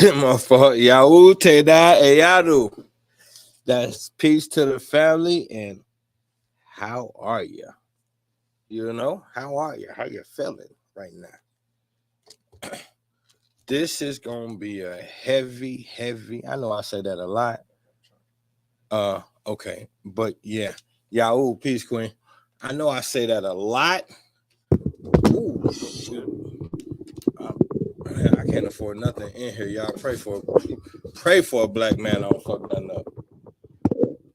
My fault. Yahoo, te da, eyadu. That's peace to the family. And how are you? You know, how are you? How you feeling right now? This is gonna be a heavy. I know I say that a lot. Okay, but yeah, Yahoo, peace, Queen. I know I say that a lot. Ooh, shit. Man, I can't afford nothing in here. Y'all pray for a black man. I don't fuck nothing up.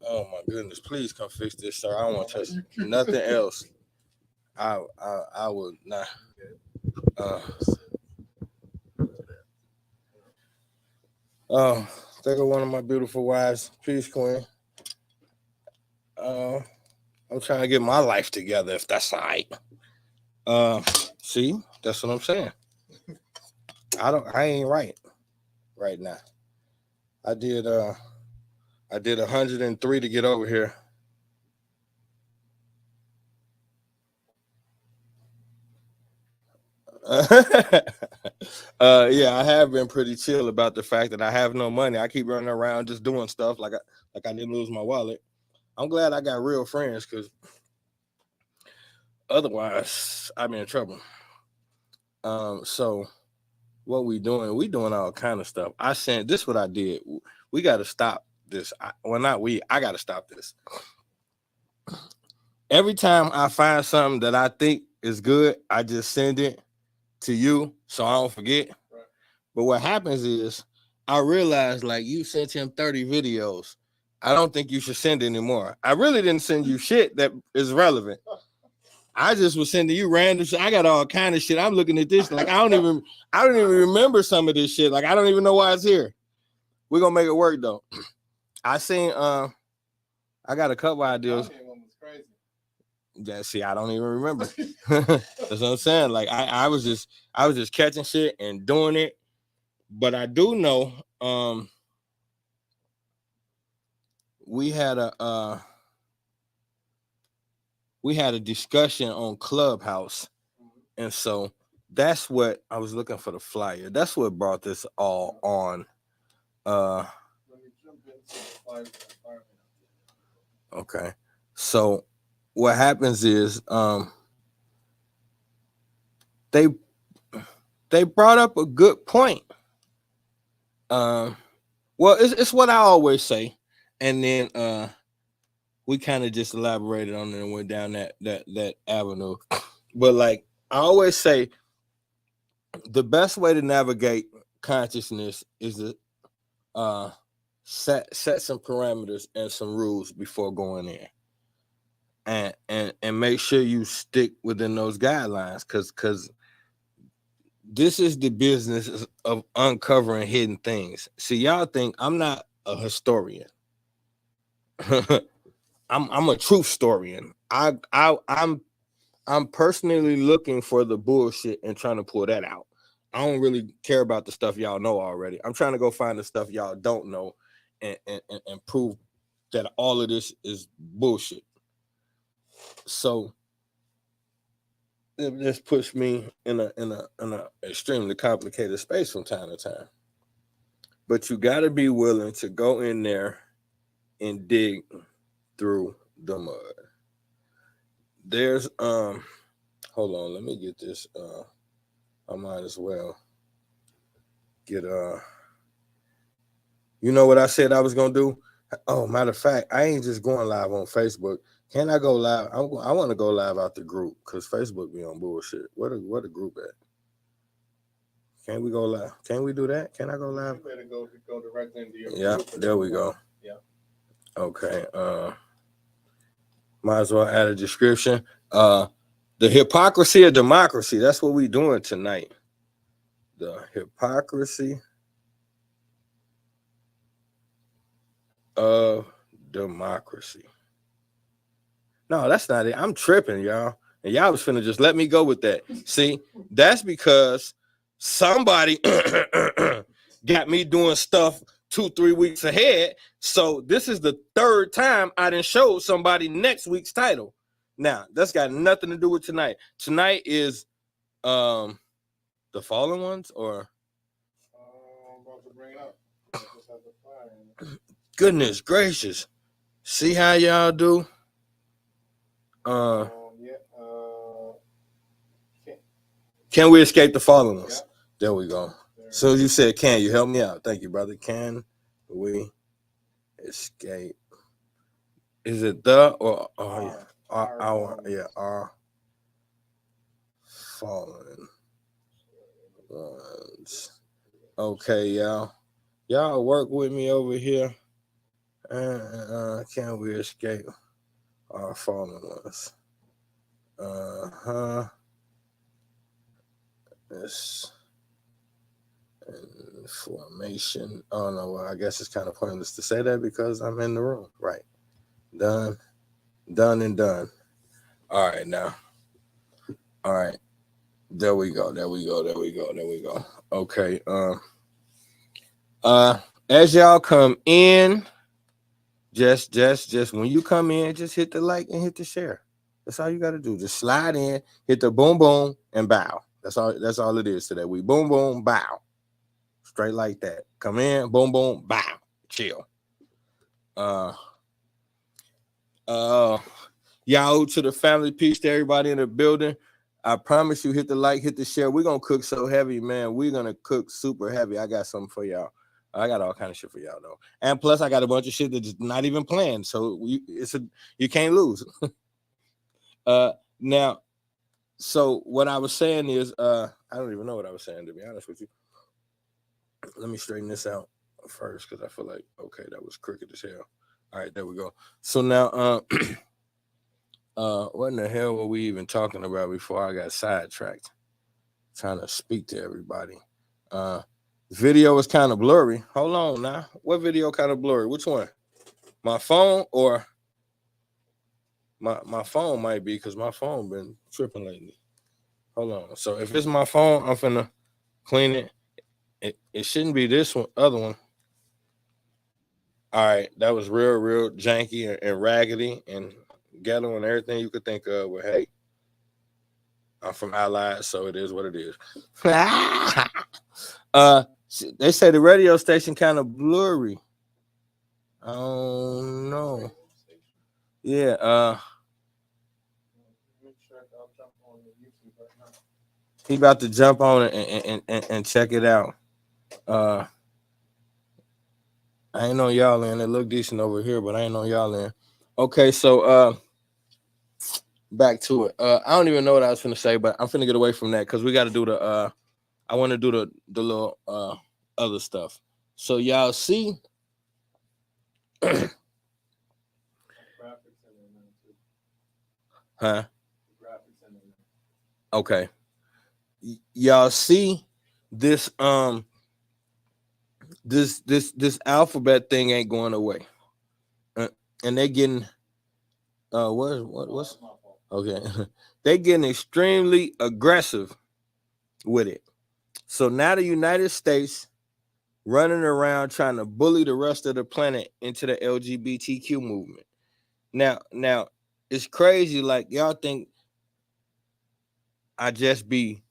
Oh my goodness, please come fix this, sir. I don't want to touch nothing else. I would not. Think of one of my beautiful wives. Peace, Queen. I'm trying to get my life together, if that's all right. See, that's what I'm saying. I ain't right now. I did 103 to get over here. Yeah, I have been pretty chill about the fact that I have no money. I keep running around just doing stuff like I didn't lose my wallet. I'm glad I got real friends because otherwise I'd be in trouble. So what we doing? We doing all kind of stuff. I said this. What I did. We got to stop this. Not we. I got to stop this. Every time I find something that I think is good, I just send it to you so I don't forget. Right. But what happens is I realize like you sent him 30 videos. I don't think you should send anymore. I really didn't send you shit that is relevant. I just was sending you random shit. I got all kind of shit. I'm looking at this like I don't even remember some of this shit. Like I don't even know why it's here. We're gonna make it work though. I seen I got a couple ideas. Yeah, see, I don't even remember. That's what I'm saying. Like I was just catching shit and doing it. But I do know we had a discussion on Clubhouse. And so that's what I was looking for, the flyer. That's what brought this all on. Okay. So what happens is they brought up a good point. Well, it's what I always say, and then we kind of just elaborated on it and went down that avenue. But like I always say, the best way to navigate consciousness is to set some parameters and some rules before going in, and make sure you stick within those guidelines, because this is the business of uncovering hidden things. See, y'all think I'm not a historian. I'm a truth historian. I'm personally looking for the bullshit and trying to pull that out. I don't really care about the stuff y'all know already. I'm trying to go find the stuff y'all don't know and prove that all of this is bullshit. So this puts me in a extremely complicated space from time to time. But you got to be willing to go in there and dig through the mud. There's hold on, let me get this. I might as well get you know what I said I was gonna do? Oh, matter of fact, I ain't just going live on Facebook. Can I go live? I want to go live out the group because Facebook be on bullshit. Where the group at? Can we go live? Can we do that? Can I go live? You better go directly into your group. There we go. Yeah. Okay. Might as well add a description. The hypocrisy of democracy. That's what we doing tonight. The hypocrisy of democracy. No, that's not it. I'm tripping, y'all. And y'all was finna just let me go with that. See, that's because somebody got me doing stuff 2-3 weeks ahead. So this is the third time I done showed somebody next week's title. Now, that's got nothing to do with tonight. Tonight is the fallen ones, or Goodness gracious. See how y'all do? Can we escape the fallen ones? There we go. So you said, can you help me out? Thank you, brother. Can we escape? Is it the or our fallen ones? Okay, y'all work with me over here. Can we escape our fallen ones? This information. Oh no, well, I guess it's kind of pointless to say that because I'm in the room. Right. Done and done. All right, now. All right. There we go. Okay. As y'all come in, just when you come in, just hit the like and hit the share. That's all you got to do. Just slide in, hit the boom boom and bow. That's all it is today. We boom boom bow. Straight like that. Come in, boom boom bow. Chill. Y'all to the family, peace to everybody in the building. I promise you, hit the like, hit the share. We're gonna cook so heavy, man. We're gonna cook super heavy. I got something for y'all. I got all kind of shit for y'all though, and plus I got a bunch of shit that's not even planned. So you can't lose. Now, so what I was saying is, I don't even know what I was saying, to be honest with you. Let me straighten this out first because I feel like, okay, that was crooked as hell. All right, there we go. So now, what in the hell were we even talking about before I got sidetracked? Trying to speak to everybody. Video is kind of blurry. Hold on now. What video kind of blurry? Which one? My phone or my phone might be because my phone been tripping lately. Hold on. So if it's my phone, I'm finna clean it. It shouldn't be this one, other one. All right, that was real janky and raggedy and ghetto and everything you could think of. Well, hey, I'm from Allied, so it is what it is. They say the radio station kind of blurry. Oh no. Yeah. He about to jump on it and check it out. I ain't know y'all in. It look decent over here, but I ain't know y'all in. Okay, so back to it. I don't even know what I was finna say, but I'm finna get away from that because we got to do the. I want to do the little other stuff. So y'all see. Huh? Okay. Y'all see this this alphabet thing ain't going away, and they getting what's okay. They getting extremely aggressive with it. So now the United States running around trying to bully the rest of the planet into the LGBTQ movement. Now it's crazy. Like y'all think I just be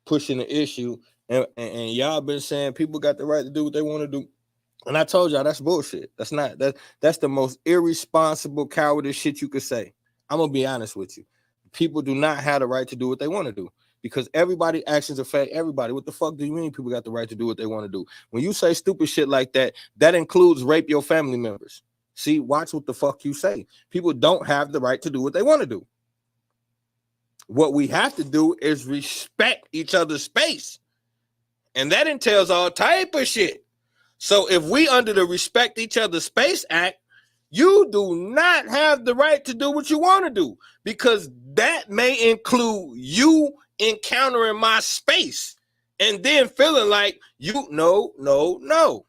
pushing the issue, and y'all been saying people got the right to do what they want to do. And I told y'all that's bullshit. That's the most irresponsible, cowardice shit you could say. I'm gonna be honest with you. People do not have the right to do what they want to do because everybody's actions affect everybody. What the fuck do you mean people got the right to do what they want to do? When you say stupid shit like that, that includes rape your family members. See, watch what the fuck you say. People don't have the right to do what they want to do. What we have to do is respect each other's space. And that entails all type of shit. So if we under the Respect Each Other Space Act, you do not have the right to do what you want to do because that may include you encountering my space and then feeling like you no.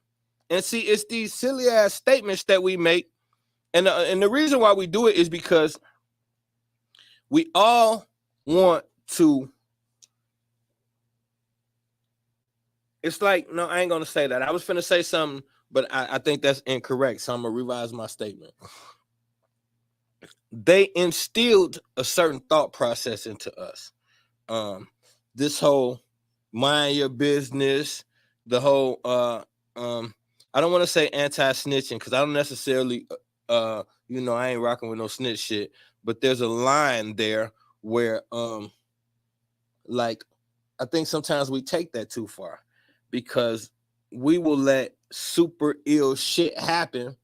And see, it's these silly ass statements that we make. And the reason why we do it is because we all want to. It's like, no, I ain't going to say that. I was finna say something, but I think that's incorrect. So I'm going to revise my statement. They instilled a certain thought process into us. This whole mind your business, the whole I don't want to say anti-snitching because I don't necessarily I ain't rocking with no snitch shit, but there's a line there where like I think sometimes we take that too far because we will let super ill shit happen.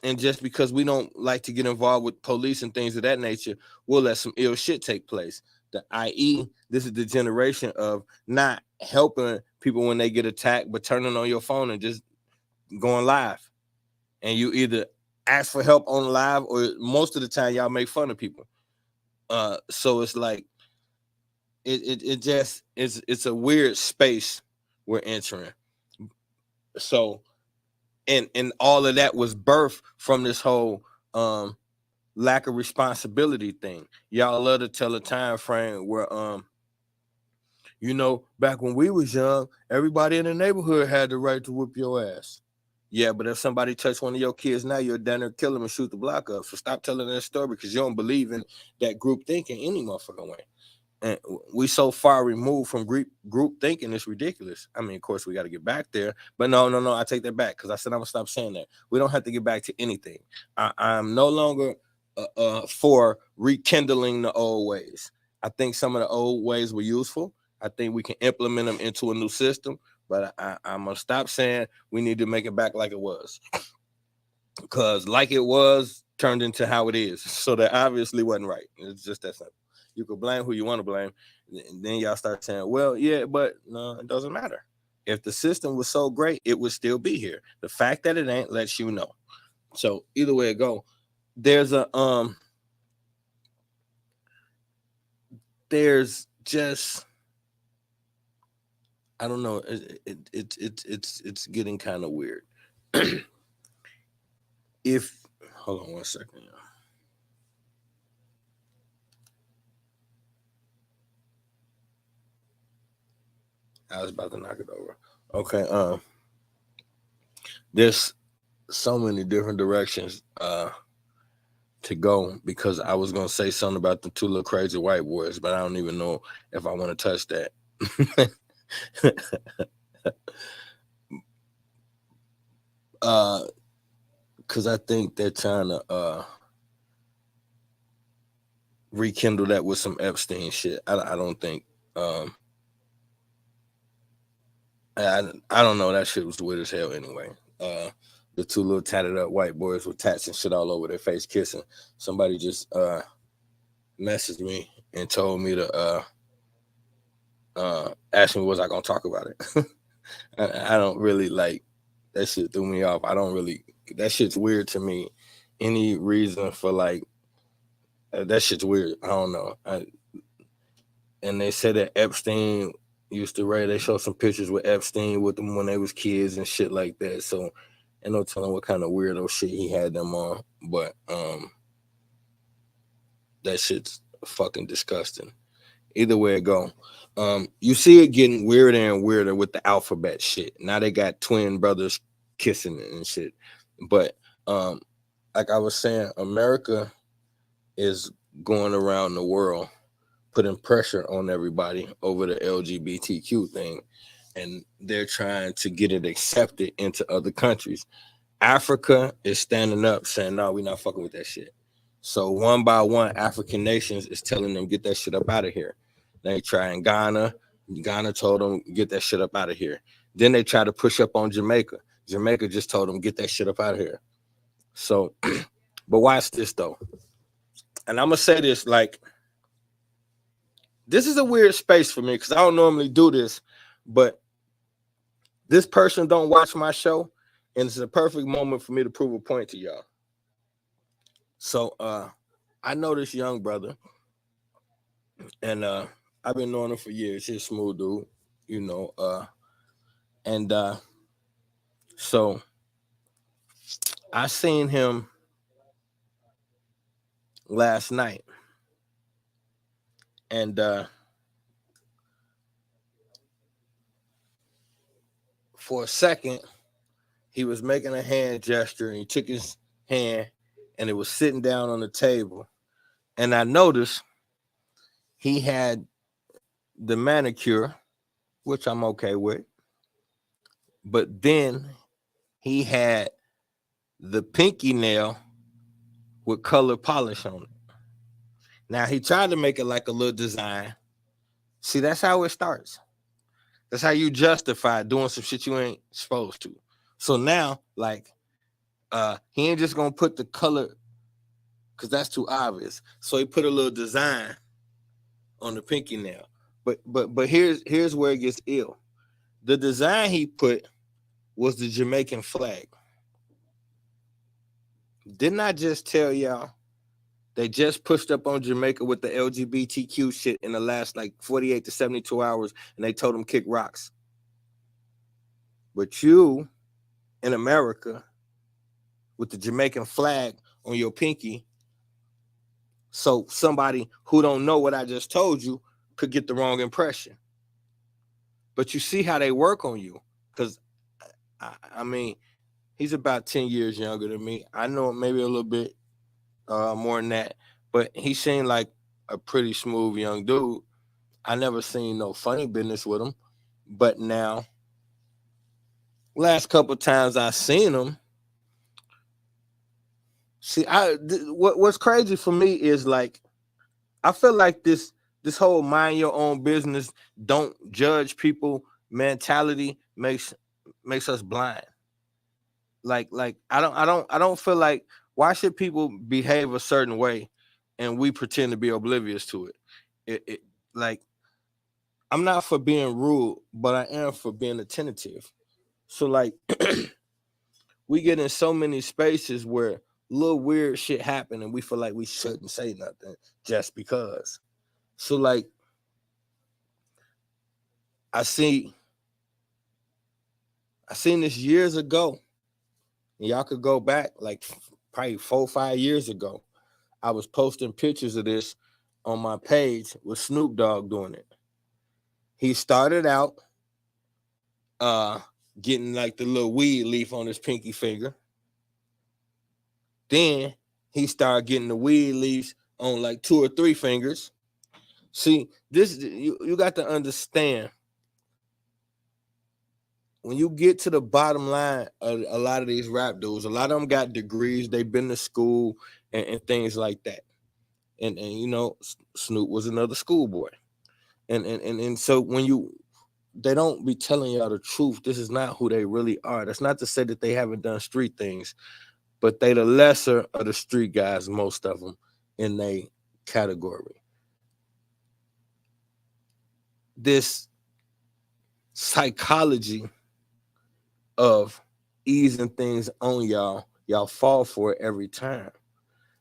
And just because we don't like to get involved with police and things of that nature, we'll let some ill shit take place. I.e., this is the generation of not helping people when they get attacked, but turning on your phone and just going live. And you either ask for help on live or most of the time y'all make fun of people. So it's like it just it's a weird space we're entering. So and all of that was birthed from this whole lack of responsibility thing. Y'all love to tell a time frame where back when we was young, everybody in the neighborhood had the right to whoop your ass. Yeah, but if somebody touched one of your kids now, you're down there kill them and shoot the block up. So stop telling that story because you don't believe in that group thinking any motherfucking way. And we so far removed from group thinking, it's ridiculous. I mean, of course, we got to get back there. But no, I take that back because I said I'm going to stop saying that. We don't have to get back to anything. I'm no longer for rekindling the old ways. I think some of the old ways were useful. I think we can implement them into a new system. But I'm going to stop saying we need to make it back like it was. Because like it was turned into how it is. So that obviously wasn't right. It's just that simple. You could blame who you want to blame. And then y'all start saying, well, yeah, but no, it doesn't matter. If the system was so great, it would still be here. The fact that it ain't lets you know. So either way it go, there's just I don't know. It's getting kind of weird. Hold on one second. I was about to knock it over. Okay. There's so many different directions to go because I was gonna say something about the two little crazy white boys, but I don't even know if I want to touch that. Because I think they're trying to rekindle that with some Epstein shit. I don't think. I don't know. That shit was weird as hell anyway. The two little tatted up white boys with tats and shit all over their face kissing. Somebody just messaged me and told me to ask me was I gonna talk about it. I don't really like that shit. Threw me off. I don't really. That shit's weird to me. Any reason for like that shit's weird. I don't know. And they said that Epstein used to write. They showed some pictures with Epstein with them when they was kids and shit like that. So, ain't no telling what kind of weirdo shit he had them on. But that shit's fucking disgusting. Either way it go, you see it getting weirder and weirder with the alphabet shit. Now they got twin brothers kissing and shit. But like I was saying, America is going around the world putting pressure on everybody over the LGBTQ thing, and they're trying to get it accepted into other countries. Africa is standing up saying, no, we're not fucking with that shit. So one by one, African nations is telling them, get that shit up out of here. They try in Ghana. Ghana told them, get that shit up out of here. Then they try to push up on Jamaica. Jamaica just told them, get that shit up out of here. So, but watch this though. And I'm going to say this, like, this is a weird space for me because I don't normally do this, but this person don't watch my show, and it's a perfect moment for me to prove a point to y'all. So I know this young brother, and I've been knowing him for years. He's a smooth dude, and so I seen him last night, and for a second, he was making a hand gesture, and he took his hand, and it was sitting down on the table, and I noticed he had the manicure, which I'm okay with, but then he had the pinky nail with color polish on it. Now he tried to make it like a little design. See, that's how it starts. That's how you justify doing some shit you ain't supposed to. So now, like, he ain't just gonna put the color because that's too obvious. So he put a little design on the pinky nail. But here's where it gets ill. The design he put was the Jamaican flag. Didn't I just tell y'all they just pushed up on Jamaica with the LGBTQ shit in the last like 48 to 72 hours, and they told them kick rocks. But you in America with the Jamaican flag on your pinky, so somebody who don't know what I just told you could get the wrong impression. But you see how they work on you, because I mean, he's about 10 years younger than me. I know maybe a little bit more than that, but he seemed like a pretty smooth young dude. I never seen no funny business with him, but now, last couple of times I seen him, see, what's crazy for me is like, I feel like this whole mind your own business, don't judge people mentality makes us blind. Like I don't feel like, why should people behave a certain way and we pretend to be oblivious to it? Like, I'm not for being rude, but I am for being attentive. So like we get in so many spaces where little weird shit happen and we feel like we shouldn't say nothing just because. So like I seen this years ago. And y'all could go back like probably 4-5 years ago. I was posting pictures of this on my page with Snoop Dogg doing it. He started out getting like the little weed leaf on his pinky finger. Then he started getting the weed leaves on like 2 or 3 fingers. See, this you got to understand. When you get to the bottom line of a lot of these rap dudes, a lot of them got degrees, they've been to school and things like that. And you know, Snoop was another schoolboy. And so when they don't be telling y'all the truth, this is not who they really are. That's not to say that they haven't done street things, but they the lesser of the street guys, most of them, in their category. This psychology of easing things on y'all fall for it every time.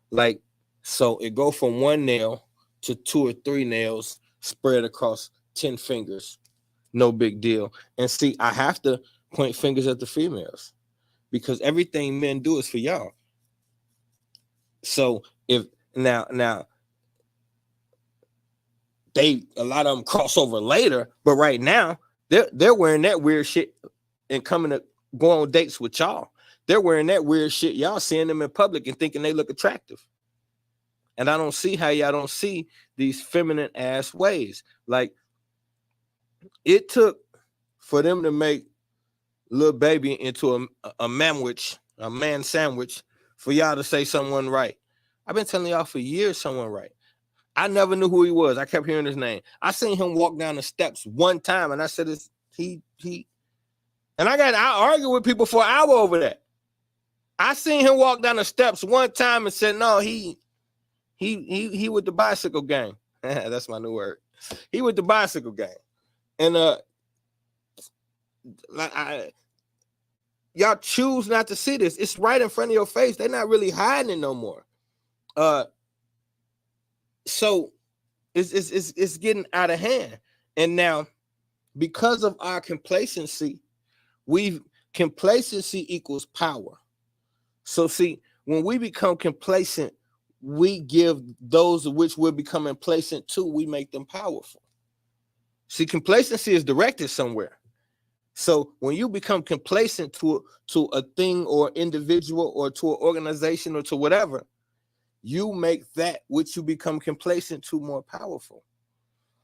Like, so it go from 1 nail to 2 or 3 nails spread across 10 fingers. No big deal. And see, I have to point fingers at the females because everything men do is for y'all. So if now a lot of them cross over later, but right now they're wearing that weird shit and coming to go on dates with y'all. They're wearing that weird shit. Y'all seeing them in public and thinking they look attractive. And I don't see how y'all don't see these feminine ass ways. Like, it took for them to make Lil Baby into a man sandwich, for y'all to say someone right. I've been telling y'all for years someone right. I never knew who he was. I kept hearing his name. I seen him walk down the steps one time, and I said, he. And I argued with people for an hour over that. I seen him walk down the steps one time and said, no, he with the bicycle gang. That's my new word. He with the bicycle gang. And y'all choose not to see this. It's right in front of your face. They're not really hiding it no more. So it's getting out of hand. And now, because of our complacency, complacency equals power. So see, when we become complacent, we give those of which we're becoming complacent to, we make them powerful. See, complacency is directed somewhere. So when you become complacent to a thing or individual or to an organization or to whatever, you make that which you become complacent to more powerful.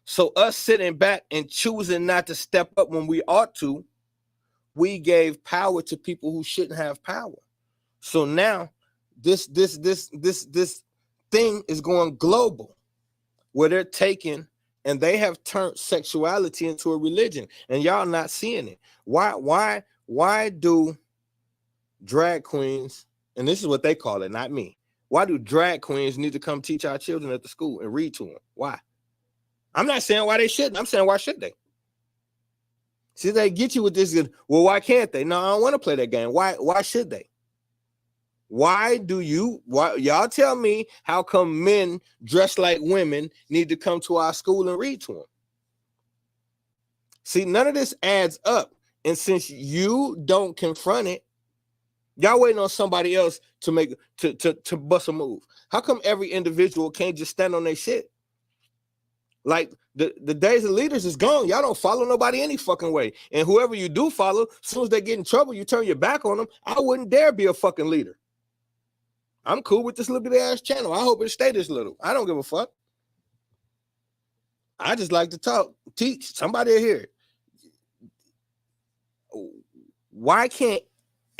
So us sitting back and choosing not to step up when we ought to we gave power to people who shouldn't have power. So now this thing is going global, where they're taking and they have turned sexuality into a religion, and y'all not seeing it. Why do drag queens, and this is what they call it, not me, why do drag queens need to come teach our children at the school and read to them? Why? I'm not saying why they shouldn't. I'm saying why should they? See, they get you with this. Well, why can't they? No, I don't want to play that game. Why should they? Why y'all tell me how come men dressed like women need to come to our school and read to them? See, none of this adds up. And since you don't confront it, y'all waiting on somebody else to make to bust a move. How come every individual can't just stand on their shit? Like the days of leaders is gone. Y'all don't follow nobody any fucking way. And whoever you do follow, as soon as they get in trouble, you turn your back on them. I wouldn't dare be a fucking leader. I'm cool with this little bit ass channel. I hope it stay this little. I don't give a fuck. I just like to talk, teach. Somebody here. Why can't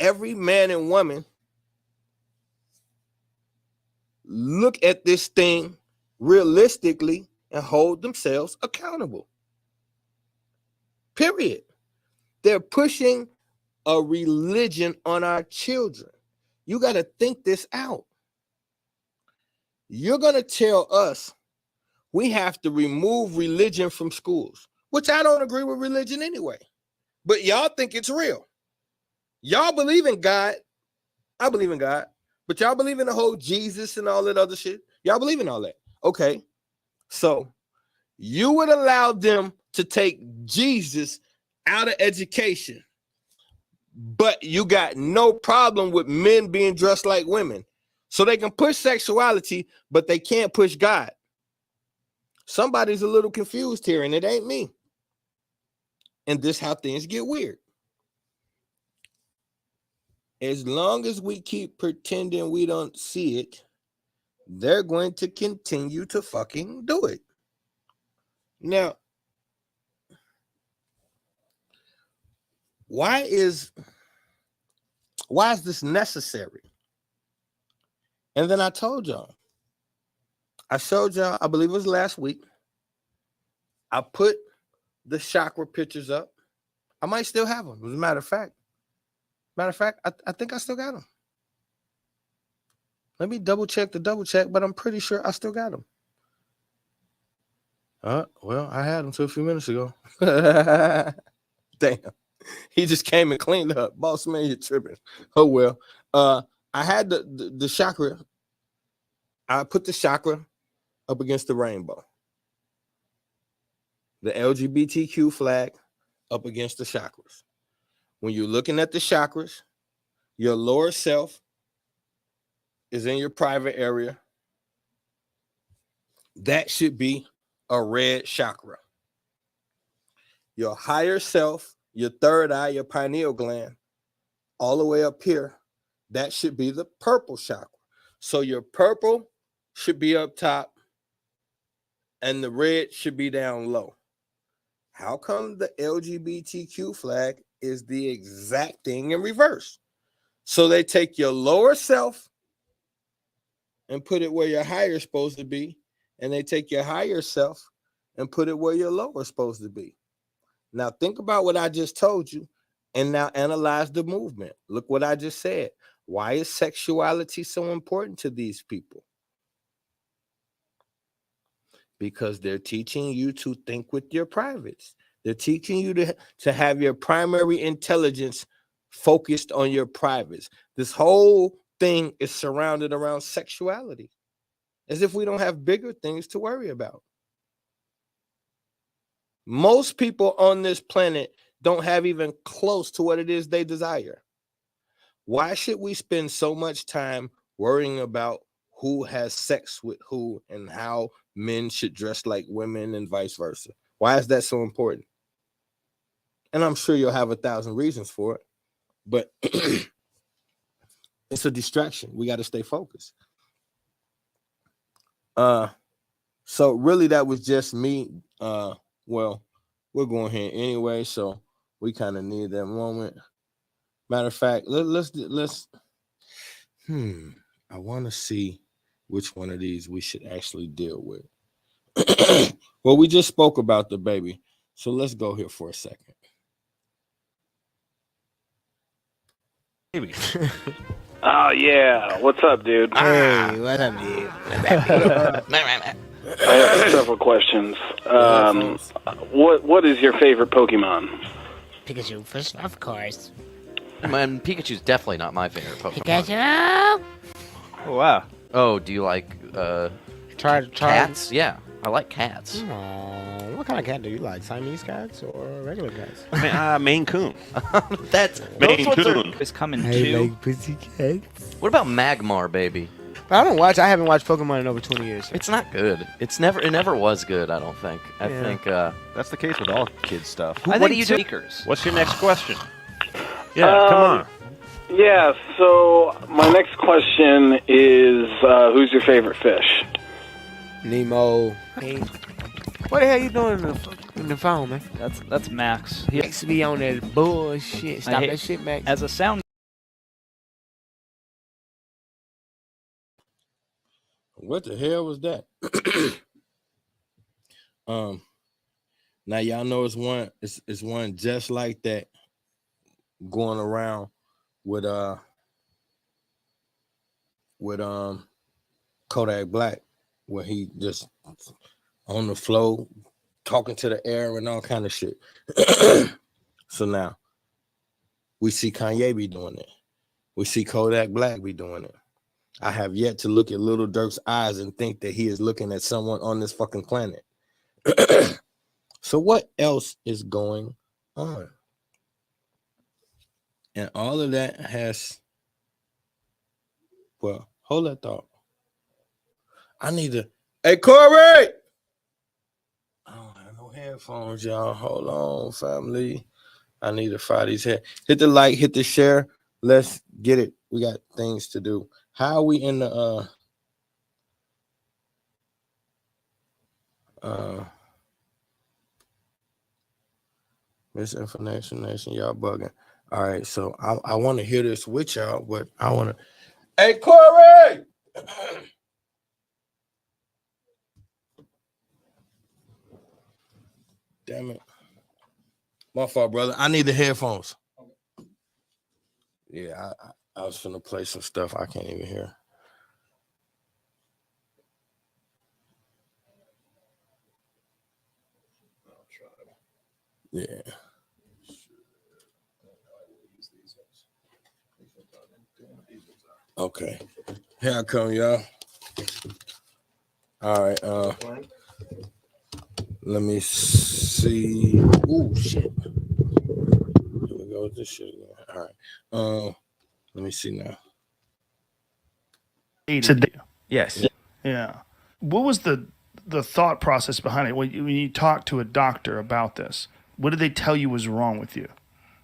every man and woman look at this thing realistically and hold themselves accountable? Period. They're pushing a religion on our children. You got to think this out. You're going to tell us we have to remove religion from schools, which I don't agree with religion anyway. But y'all think it's real. Y'all believe in God. I believe in God. But y'all believe in the whole Jesus and all that other shit. Y'all believe in all that. Okay. So you would allow them to take Jesus out of education, but you got no problem with men being dressed like women. So they can push sexuality, but they can't push God. Somebody's a little confused here, and it ain't me. And this is how things get weird. As long as we keep pretending we don't see it, they're going to continue to fucking do it. Now, why is this necessary? And then I told y'all, I showed y'all, I believe it was last week, I put the chakra pictures up. I might still have them. As a matter of fact, I think I still got them. Let me double check, but I'm pretty sure I still got them. Well, I had them till a few minutes ago. Damn. He just came and cleaned up. Boss man, you're tripping. Oh, well. I had the chakra. I put the chakra up against the rainbow. The LGBTQ flag up against the chakras. When you're looking at the chakras, your lower self is in your private area. That should be a red chakra. Your higher self, your third eye, your pineal gland, all the way up here, that should be the purple chakra. So your purple should be up top and the red should be down low. How come the LGBTQ flag is the exact thing in reverse? So they take your lower self and put it where your higher is supposed to be, and they take your higher self and put it where your lower is supposed to be. Now think about what I just told you, and now analyze the movement. Look what I just said. Why is sexuality so important to these people? Because they're teaching you to think with your privates. They're teaching you to have your primary intelligence focused on your privates. This whole thing is surrounded around sexuality, as if we don't have bigger things to worry about. Most people on this planet don't have even close to what it is they desire. Why should we spend so much time worrying about who has sex with who and how men should dress like women and vice versa? Why is that so important? And I'm sure you'll have 1,000 reasons for it, but it's a distraction. We got to stay focused. So really that was just me. Well, we're going here anyway, so We kind of need that moment. Matter of fact, let's. I want to see which one of these we should actually deal with. Well, we just spoke about the baby, so let's go here for a second. Baby. Oh yeah, what's up, dude? Hey, what up, dude? I have several questions. What is your favorite Pokemon? Pikachu, first, of course. Man, Pikachu's definitely not my favorite Pokemon. Pikachu! Oh, wow. Oh, do you like Try. cats? Yeah, I like cats. Aww, what kind of cat do you like? Siamese cats or regular cats? Maine Coon. That's Maine those ones are- Coon. It's coming too. pussy cats. What about Magmar, baby? I haven't watched Pokemon in over 20 years. It's not good. It never was good. I don't think. I think. That's the case with all kids stuff. What do you do? What's your next question? Yeah, come on. Yeah, so my next question is, who's your favorite fish? Nemo. Hey. What the hell you doing in the phone, man? That's Max. He Max be on that bullshit. Stop that shit, Max. as a sound. What the hell was that? Now y'all know it's one just like that going around with Kodak Black, where he just on the floor talking to the air and all kind of shit. So now we see Kanye be doing it. We see Kodak Black be doing it. I have yet to look at Little Durk's eyes and think that he is looking at someone on this fucking planet. So what else is going on? And all of that has, well, hold that thought. I need to, hey, Corey! I don't have no headphones, y'all. Hold on, family. I need to fire these head. Hit the like, hit the share. Let's get it. We got things to do. How are we in the Misinformation Nation? Y'all bugging. All right, so I want to hear this with y'all, but I want to. Hey, Corey! Damn it. My fault, brother. I need the headphones. Yeah, I was finna play some stuff I can't even hear. Yeah. Okay. Here I come, y'all. All right. Let me see. Ooh, shit. Here we go with this shit again. All right. Let me see now. Yes. Yeah. What was the thought process behind it when you talked to a doctor about this? What did they tell you was wrong with you?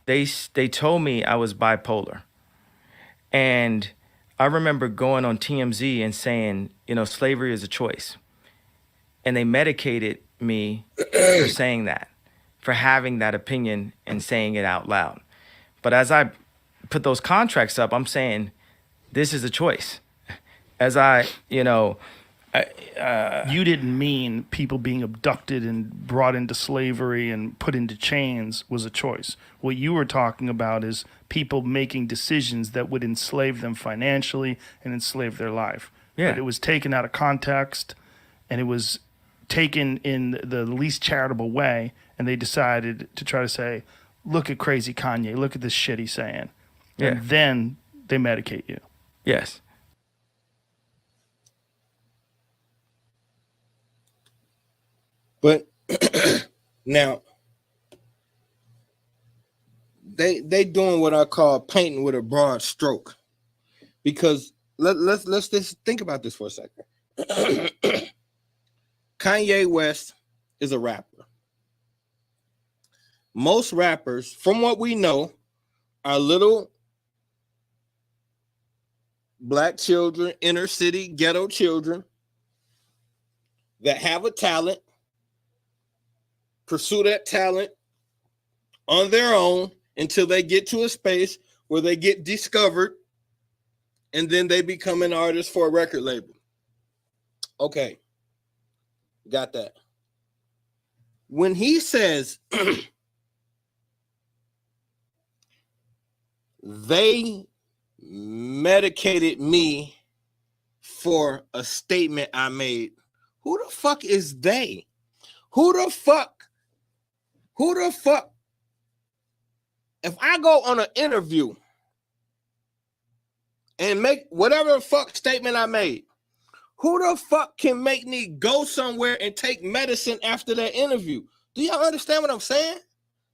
They told me I was bipolar. And I remember going on TMZ and saying, slavery is a choice. And they medicated me for saying that, for having that opinion and saying it out loud. But as I put those contracts up, I'm saying, this is a choice. As you didn't mean people being abducted and brought into slavery and put into chains was a choice. What you were talking about is people making decisions that would enslave them financially and enslave their life. Yeah. But it was taken out of context, and it was taken in the least charitable way, and they decided to try to say, look at crazy Kanye, look at this shit he's saying. Yeah. And then they medicate you. Yes. But now they doing what I call painting with a broad stroke, because let's just think about this for a second. Kanye West is a rapper. Most rappers, from what we know, are little black children, inner city ghetto children that have a talent, pursue that talent, on their own until they get to a space where they get discovered, and then they become an artist for a record label. Okay, got that. When he says they medicated me for a statement I made, who the fuck is they? Who the fuck? If I go on an interview and make whatever the fuck statement I made, who the fuck can make me go somewhere and take medicine after that interview? Do y'all understand what I'm saying?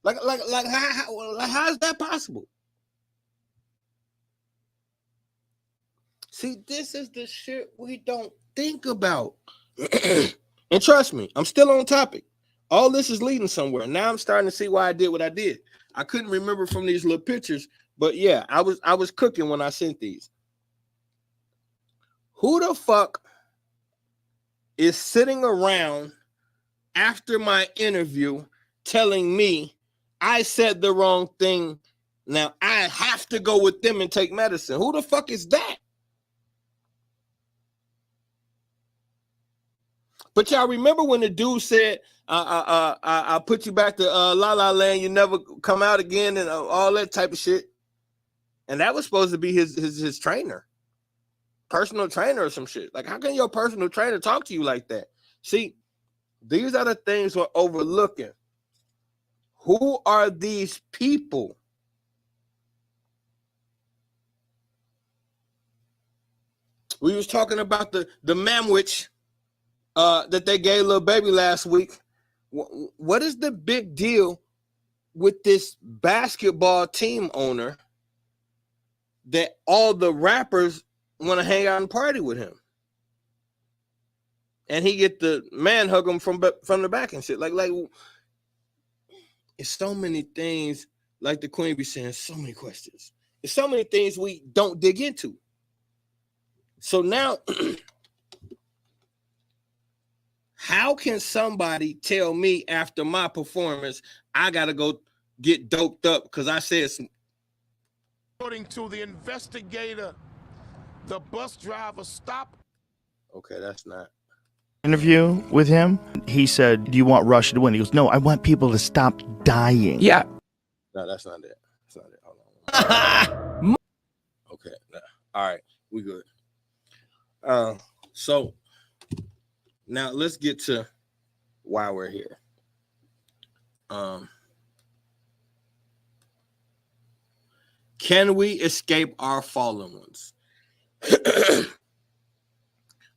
Like how is that possible? See, this is the shit we don't think about. And trust me, I'm still on topic. All this is leading somewhere. Now I'm starting to see why I did what I did. I couldn't remember from these little pictures, but yeah, I was cooking when I sent these. Who the fuck is sitting around after my interview telling me I said the wrong thing? Now I have to go with them and take medicine. Who the fuck is that? But y'all remember when the dude said, I put you back to La La Land, you never come out again, and all that type of shit. And that was supposed to be his trainer, personal trainer or some shit. Like, how can your personal trainer talk to you like that? See, these are the things we're overlooking. Who are these people? We was talking about the mamwich that they gave little baby last week. What is the big deal with this basketball team owner that all the rappers want to hang out and party with him? And he get the man hug him from the back and shit. Like it's so many things, like the Queen be saying, so many questions. There's so many things we don't dig into. So now, how can somebody tell me after my performance, I got to go get doped up because I said some. According to the investigator, the bus driver stopped. Okay, that's not. Interview with him, he said, do you want Russia to win? He goes, no, I want people to stop dying. Yeah. No, that's not it. That's not it. Hold on. Okay. Nah. All right. We good. So now let's get to why we're here. Can we escape our fallen ones?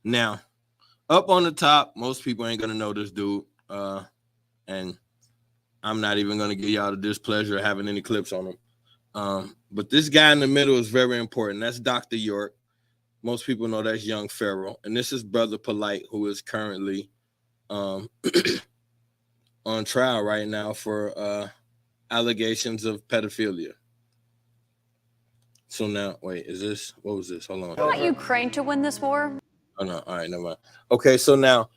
Now, up on the top, most people ain't gonna know this dude, and I'm not even gonna give y'all the displeasure of having any clips on him. But this guy in the middle is very important. That's Dr. York. Most people know that's Young Pharaoh, and this is Brother Polite, who is currently on trial right now for allegations of pedophilia. So now, wait, is this, what was this? Hold on. I want Ukraine to win this war. Oh no, all right, never mind. Okay, so now,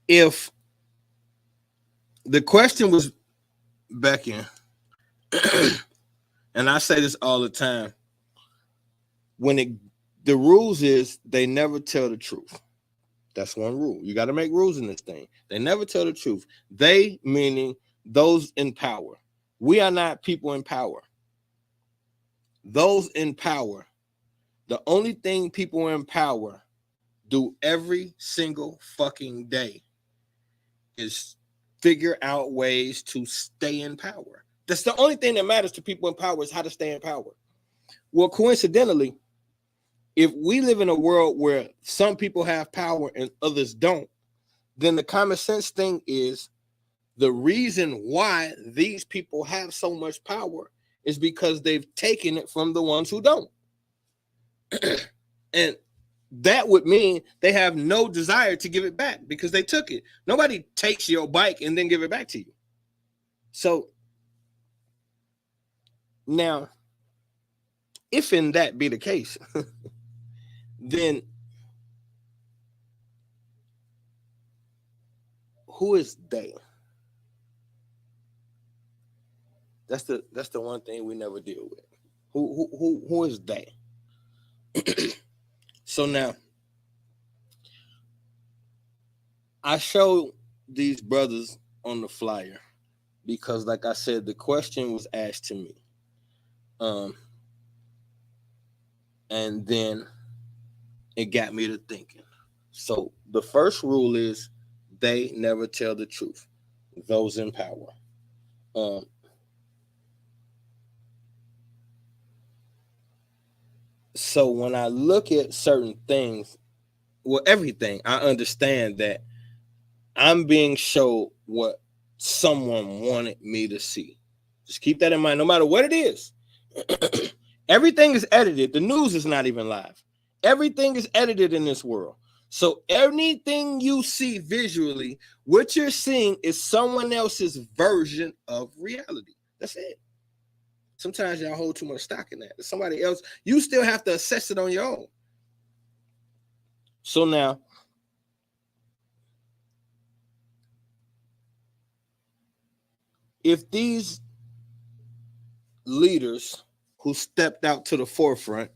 if the question was, Becky, and I say this all the time, when the rules is they never tell the truth. That's one rule. You got to make rules in this thing. They never tell the truth. They, meaning those in power. We are not people in power. Those in power. The only thing people in power do every single fucking day is figure out ways to stay in power. That's the only thing that matters to people in power, is how to stay in power. Well, coincidentally, if we live in a world where some people have power and others don't, then the common sense thing is the reason why these people have so much power is because they've taken it from the ones who don't. And that would mean they have no desire to give it back because they took it. Nobody takes your bike and then give it back to you. So now, if in that be the case, then who is they? That's the one thing we never deal with. Who is they? So now I show these brothers on the flyer because, like I said, the question was asked to me. And then it got me to thinking. So the first rule is they never tell the truth. Those in power. So when I look at certain things, well, everything, I understand that I'm being shown what someone wanted me to see. Just keep that in mind, no matter what it is. Everything is edited. The news is not even live. Everything is edited in this world. So anything you see visually, what you're seeing is someone else's version of reality. That's it. Sometimes y'all hold too much stock in that. It's somebody else. You still have to assess it on your own. So now, if these leaders who stepped out to the forefront,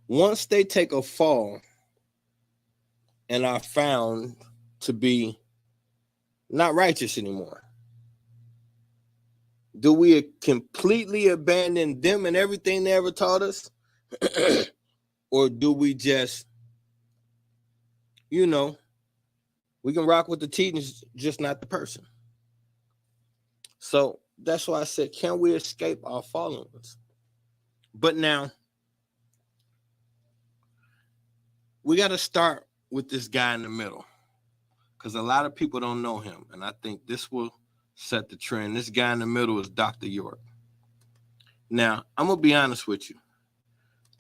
once they take a fall and are found to be not righteous anymore, do we completely abandon them and everything they ever taught us? Or do we just, we can rock with the teachings, just not the person? So that's why I said, can we escape our fallen ones? But now, we got to start with this guy in the middle, because a lot of people don't know him, and I think this will set the trend. This guy in the middle is Dr. York. Now, I'm going to be honest with you.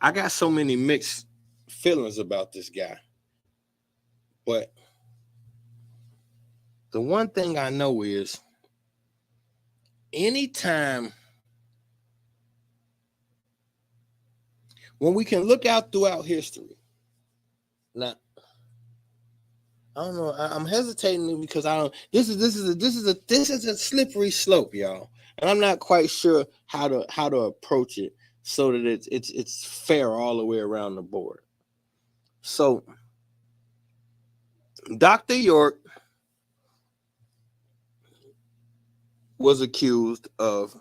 I got so many mixed feelings about this guy. But the one thing I know is anytime when we can look out throughout history. Now, I don't know. I'm hesitating because I don't. This is a slippery slope, y'all, and I'm not quite sure how to approach it so that it's fair all the way around the board. So, Dr. York was accused of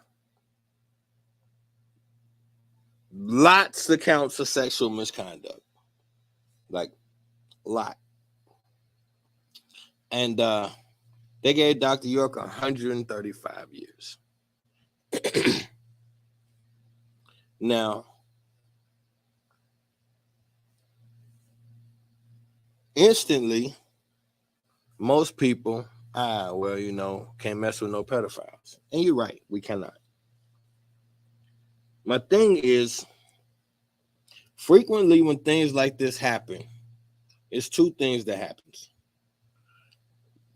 lots of counts of sexual misconduct, like a lot. And they gave Dr. York 135 years. Now, instantly, most people, can't mess with no pedophiles. And you're right, we cannot. My thing is, frequently when things like this happen, it's two things that happens.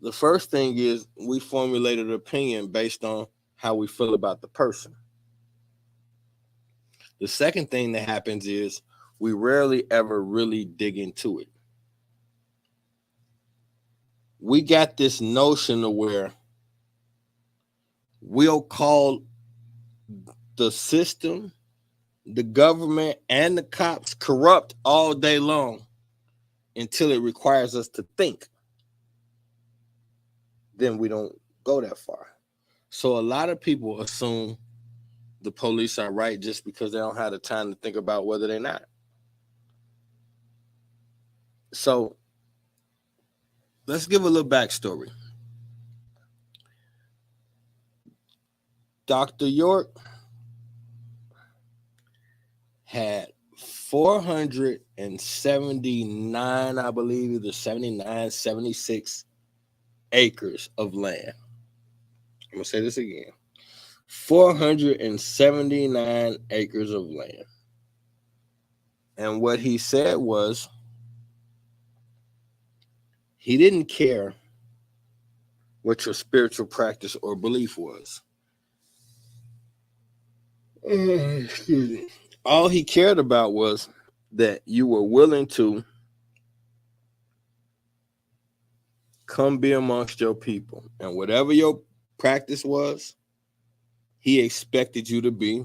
The first thing is we formulated an opinion based on how we feel about the person. The second thing that happens is we rarely ever really dig into it. We got this notion of where we'll call the system, the government, and the cops corrupt all day long until it requires us to think. Then we don't go that far. So a lot of people assume the police are right just because they don't have the time to think about whether they're not. So let's give a little backstory. Dr. York had 479, I believe, either 79, 76 acres of land. I'm going to say this again. 479 acres of land. And what he said was he didn't care what your spiritual practice or belief was. Excuse me. All he cared about was that you were willing to come be amongst your people. And whatever your practice was, he expected you to be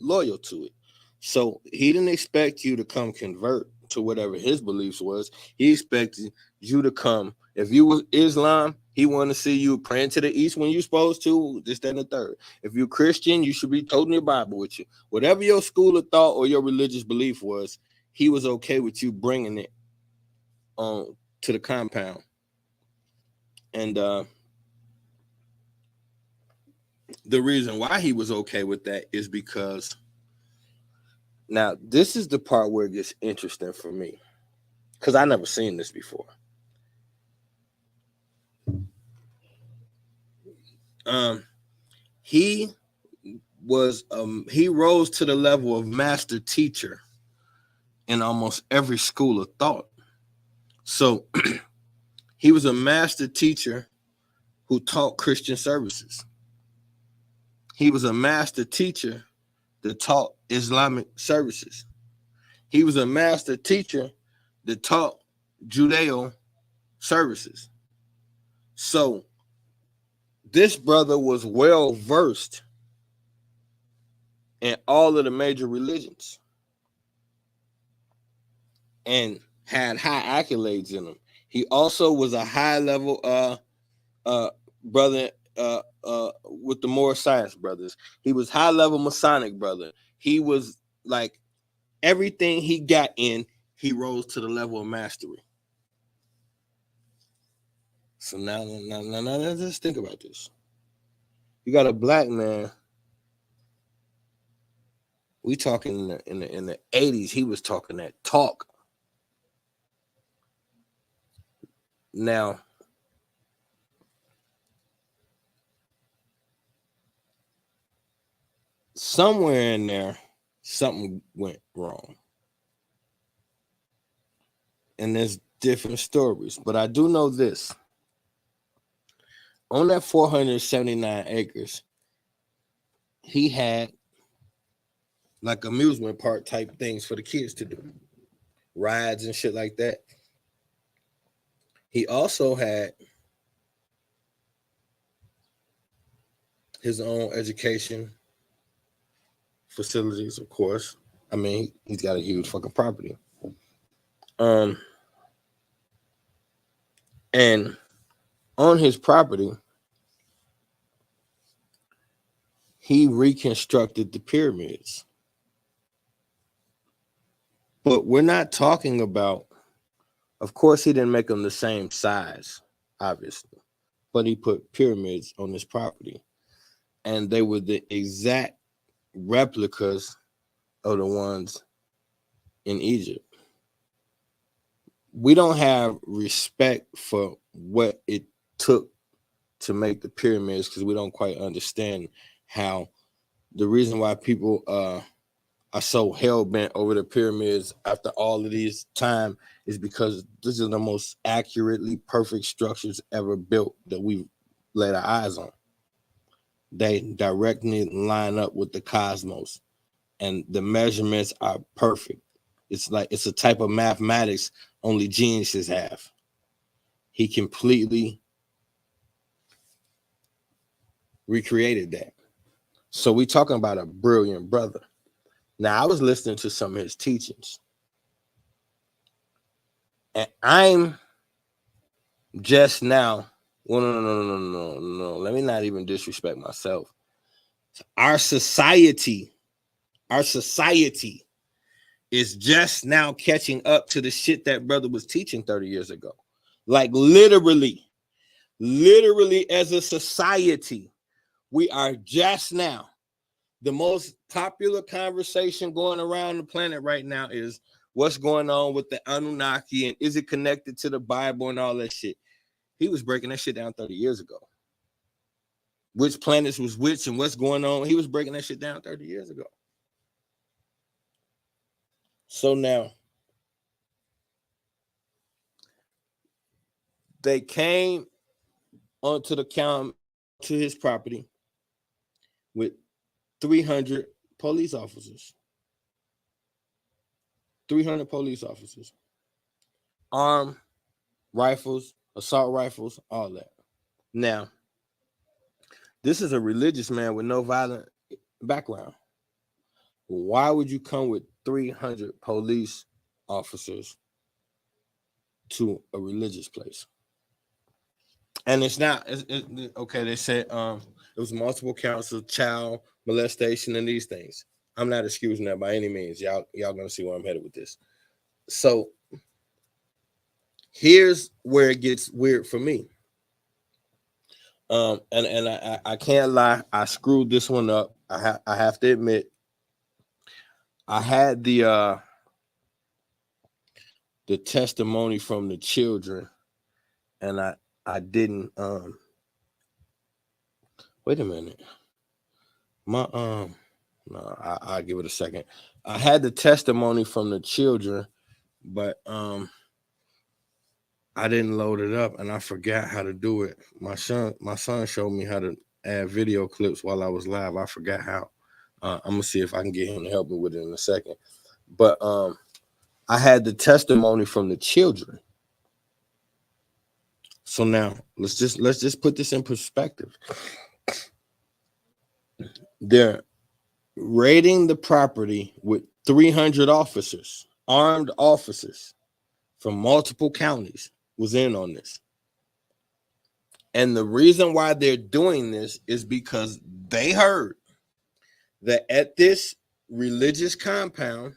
loyal to it. So he didn't expect you to come convert to whatever his beliefs was. He expected you to come. If you was Islam, he wanted to see you praying to the east when you're supposed to, this, that, and the third. If you're Christian, you should be toting your Bible with you. Whatever your school of thought or your religious belief was, he was okay with you bringing it on to the compound. And the reason why he was okay with that is because now this is the part where it gets interesting for me, because I never seen this before. He rose to the level of master teacher in almost every school of thought. So he was a master teacher who taught Christian services. He was a master teacher that taught Islamic services. He was a master teacher that taught Judeo services. So this brother was well versed in all of the major religions and had high accolades in them. He also was a high level brother with the Moore Science Brothers. He was high level Masonic brother. He was like everything he got in, he rose to the level of mastery. So now let's just think about this. You got a black man. We talking in the 80s. He was talking that talk. Now, somewhere in there, something went wrong. And there's different stories, but I do know this. On that 479 acres, he had like amusement park type things for the kids to do, rides and shit like that. He also had his own education facilities, of course. I mean, he's got a huge fucking property. And on his property, he reconstructed the pyramids. But we're not talking about, of course, he didn't make them the same size, obviously, but he put pyramids on his property. And they were the exact replicas of the ones in Egypt. We don't have respect for what it took to make the pyramids because we don't quite understand how the reason why people are so hell-bent over the pyramids after all of these time is because this is the most accurately perfect structures ever built that we've laid our eyes on. They directly line up with the cosmos and the measurements are perfect. It's like it's a type of mathematics only geniuses have. He completely recreated that. So we're talking about a brilliant brother. Now, I was listening to some of his teachings, and I'm just now, well, no. Let me not even disrespect myself. Our society is just now catching up to the shit that brother was teaching 30 years ago. Like literally as a society, we are just now. The most popular conversation going around the planet right now is what's going on with the Anunnaki and is it connected to the Bible and all that shit. He was breaking that shit down 30 years ago. Which planets was which and what's going on. He was breaking that shit down 30 years ago. So now they came onto the count to his property with 300 police officers. 300 police officers. Armed, rifles, assault rifles, all that. Now, this is a religious man with no violent background. Why would you come with 300 police officers to a religious place? And it's not okay. They said it was multiple counts of child molestation and these things. I'm not excusing that by any means. Y'all gonna see where I'm headed with this. So here's where it gets weird for me. And I can't lie, I screwed this one up. I have to admit, I had the testimony from the children, and I didn't wait a minute. No, I'll give it a second. I had the testimony from the children, but I didn't load it up and I forgot how to do it. My son showed me how to add video clips while I was live. I forgot how. I'm gonna see if I can get him to help me with it in a second. But I had the testimony from the children. So now let's just put this in perspective. They're raiding the property with 300 officers, armed officers from multiple counties was in on this. And the reason why they're doing this is because they heard that at this religious compound,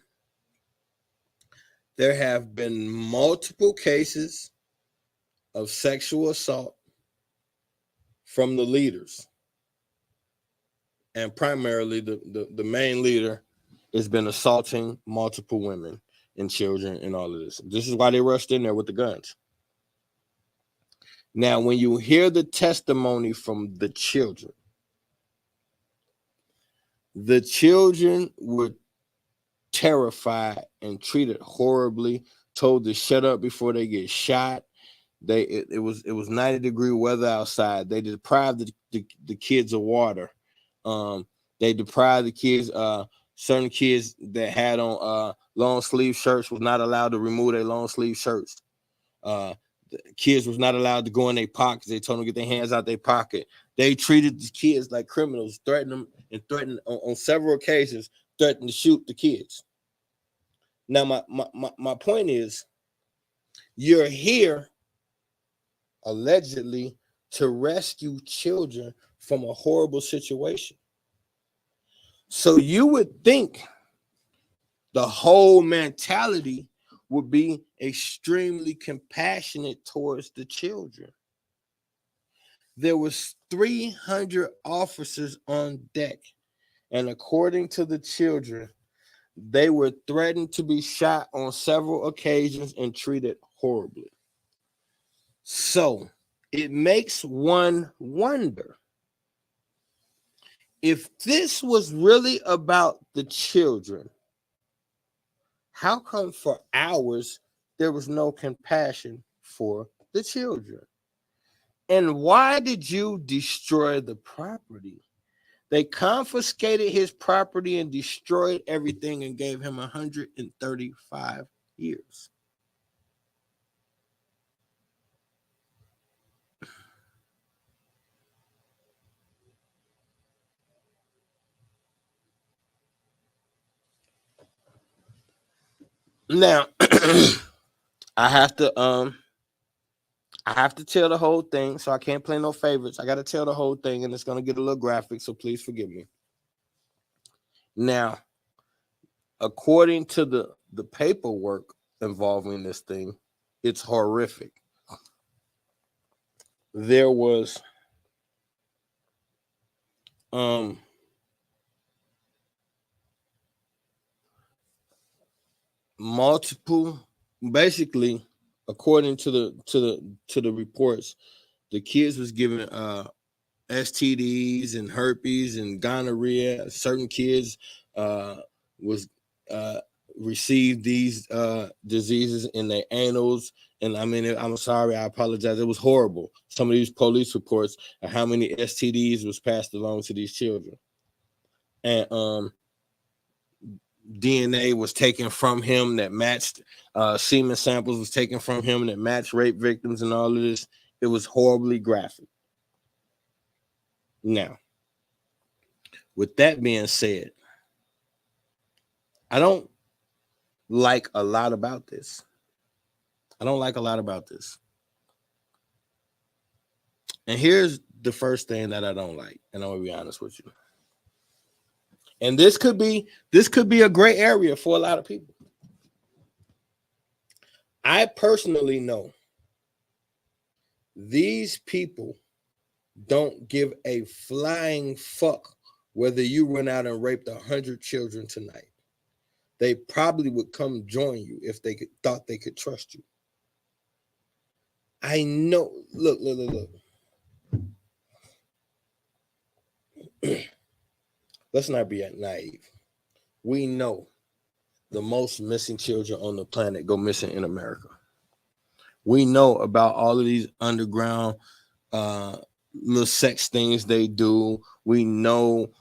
there have been multiple cases of sexual assault from the leaders. And primarily the main leader has been assaulting multiple women and children and all of this. This is why they rushed in there with the guns. Now, when you hear the testimony from the children were terrified and treated horribly, told to shut up before they get shot. It was 90-degree weather outside. They deprived the kids of water. They deprived the kids, certain kids that had on long sleeve shirts was not allowed to remove their long sleeve shirts. The kids was not allowed to go in their pockets. They told them to get their hands out their pocket. They treated the kids like criminals, threatened on several occasions, threatened to shoot the kids. Now, my point is, you're here allegedly to rescue children from a horrible situation. So you would think the whole mentality would be extremely compassionate towards the children. There was 300 officers on deck, and according to the children, they were threatened to be shot on several occasions and treated horribly. So it makes one wonder, if this was really about the children, how come for hours there was no compassion for the children? And why did you destroy the property? They confiscated his property and destroyed everything and gave him 135 years. Now, I have to tell the whole thing, so I can't play no favorites. I got to tell the whole thing, and it's going to get a little graphic, so please forgive me. Now, according to the paperwork involving this thing, it's horrific. There was multiple, basically, according to the reports, the kids was given STDs and herpes and gonorrhea. Certain kids received these diseases in their anals. And I mean, I'm sorry, I apologize. It was horrible. Some of these police reports of how many STDs was passed along to these children. And DNA was taken from him that matched, semen samples was taken from him that matched rape victims and all of this. It was horribly graphic. Now, with that being said, I don't like a lot about this. I don't like a lot about this. And here's the first thing that I don't like, and I'm gonna be honest with you. And this could be a gray area for a lot of people. I personally know these people don't give a flying fuck whether you run out and raped 100 children tonight. They probably would come join you if they thought they could trust you. I know. Look. Let's not be naive. We know the most missing children on the planet go missing in America. We know about all of these underground little sex things they do. We know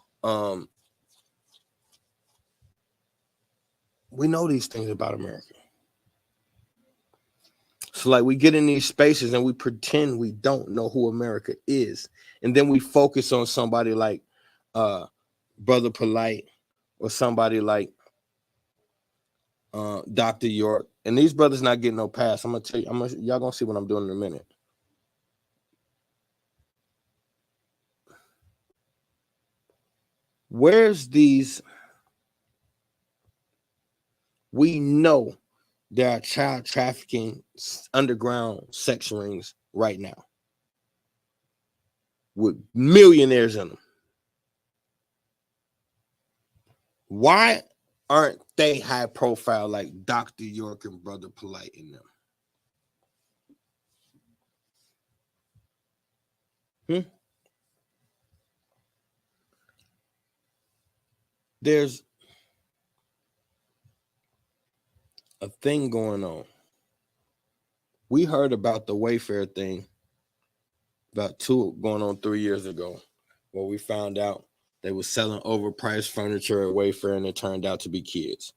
these things about America. So like we get in these spaces and we pretend we don't know who America is. And then we focus on somebody like Brother Polite or somebody like Dr. York. And these brothers not getting no pass. I'm gonna tell you, y'all gonna see what I'm doing in a minute. Where's these? We know there are child trafficking underground sex rings right now with millionaires in them. Why aren't they high profile like Dr. York and Brother Polite in them? There's a thing going on. We heard about the Wayfair thing about 3 years ago, where we found out they were selling overpriced furniture at Wayfair and it turned out to be kids.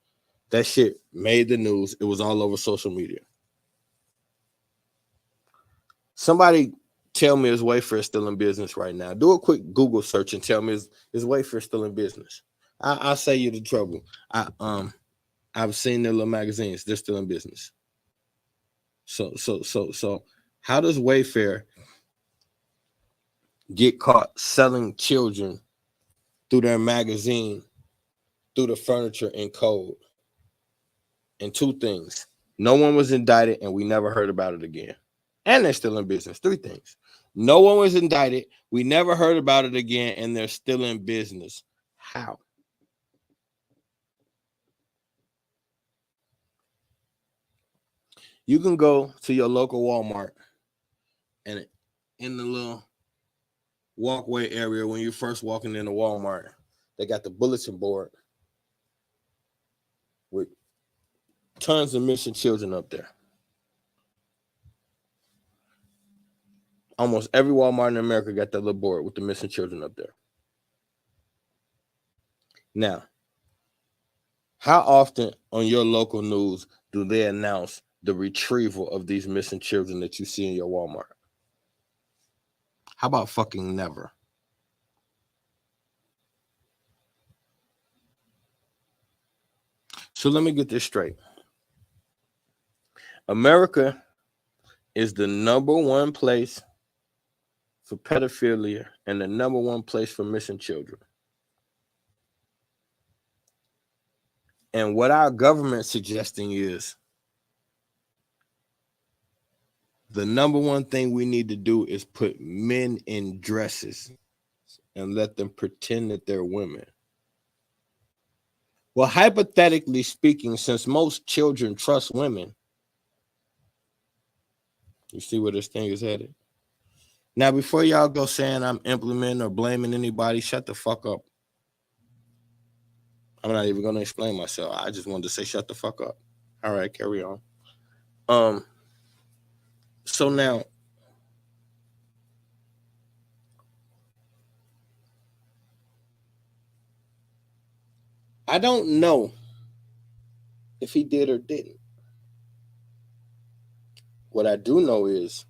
That shit made the news. It was all over social media. Somebody tell me, is Wayfair still in business right now? Do a quick Google search and tell me, is Wayfair still in business? I'll save you the trouble. I've seen their little magazines. They're still in business. So how does Wayfair get caught selling children through their magazine, through the furniture and code? And two things: no one was indicted and we never heard about it again. And they're still in business. Three things: no one was indicted, we never heard about it again, and they're still in business. How? You can go to your local Walmart, and in the little walkway area when you're first walking into Walmart, they got the bulletin board with tons of missing children up there. Almost every Walmart in America got that little board with the missing children up there. Now, how often on your local news do they announce the retrieval of these missing children that you see in your Walmart? How about fucking never? So let me get this straight. America is the number one place for pedophilia and the number one place for missing children. And what our government's suggesting is the number one thing we need to do is put men in dresses and let them pretend that they're women. Well, hypothetically speaking, since most children trust women, you see where this thing is headed? Now, before y'all go saying I'm implementing or blaming anybody, shut the fuck up. I'm not even going to explain myself. I just wanted to say shut the fuck up. All right, carry on. So now, I don't know if he did or didn't. What I do know is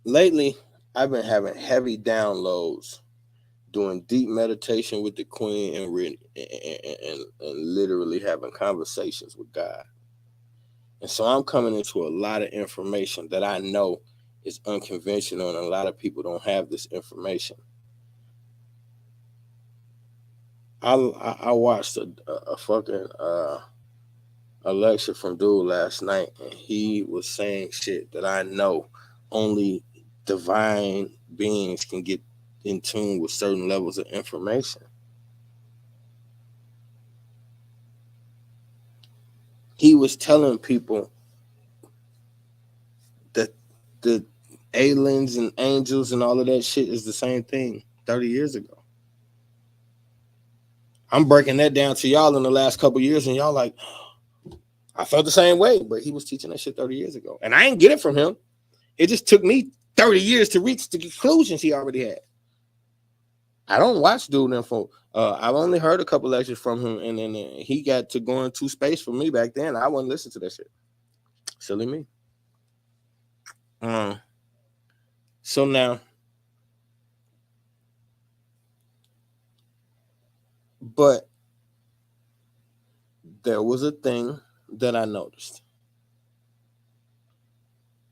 lately I've been having heavy downloads, doing deep meditation with the Queen and literally having conversations with God. And so I'm coming into a lot of information that I know is unconventional, and a lot of people don't have this information. I watched a fucking a lecture from dude last night, and he was saying shit that I know only divine beings can get in tune with certain levels of information. He was telling people that the aliens and angels and all of that shit is the same thing 30 years ago. I'm breaking that down to y'all in the last couple years, and y'all like, I felt the same way, but he was teaching that shit 30 years ago. And I ain't get it from him. It just took me 30 years to reach the conclusions he already had. I don't watch Dude Info. I've only heard a couple lectures from him, and then he got to go into space for me back then. I wouldn't listen to that shit. Silly me. So now, but there was a thing that I noticed.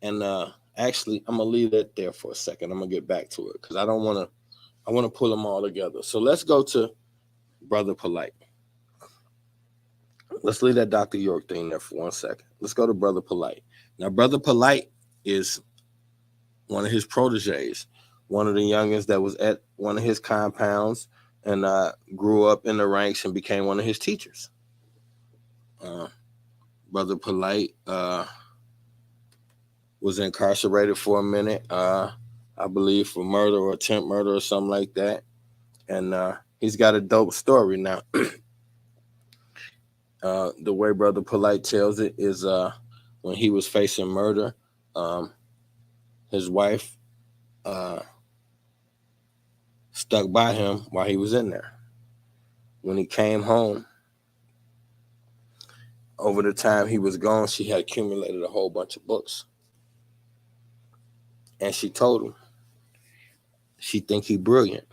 And actually, I'm going to leave that there for a second. I'm going to get back to it because I want to pull them all together. So let's go to Brother Polite. Let's leave that Dr. York thing there for 1 second. Let's go to Brother Polite. Now, Brother Polite is one of his proteges, one of the youngins that was at one of his compounds and grew up in the ranks and became one of his teachers. Brother Polite was incarcerated for a minute, I believe for murder or attempt murder or something like that. And he's got a dope story now. The way Brother Polite tells it is when he was facing murder, his wife stuck by him while he was in there. When he came home, over the time he was gone, she had accumulated a whole bunch of books. And she told him she think he brilliant.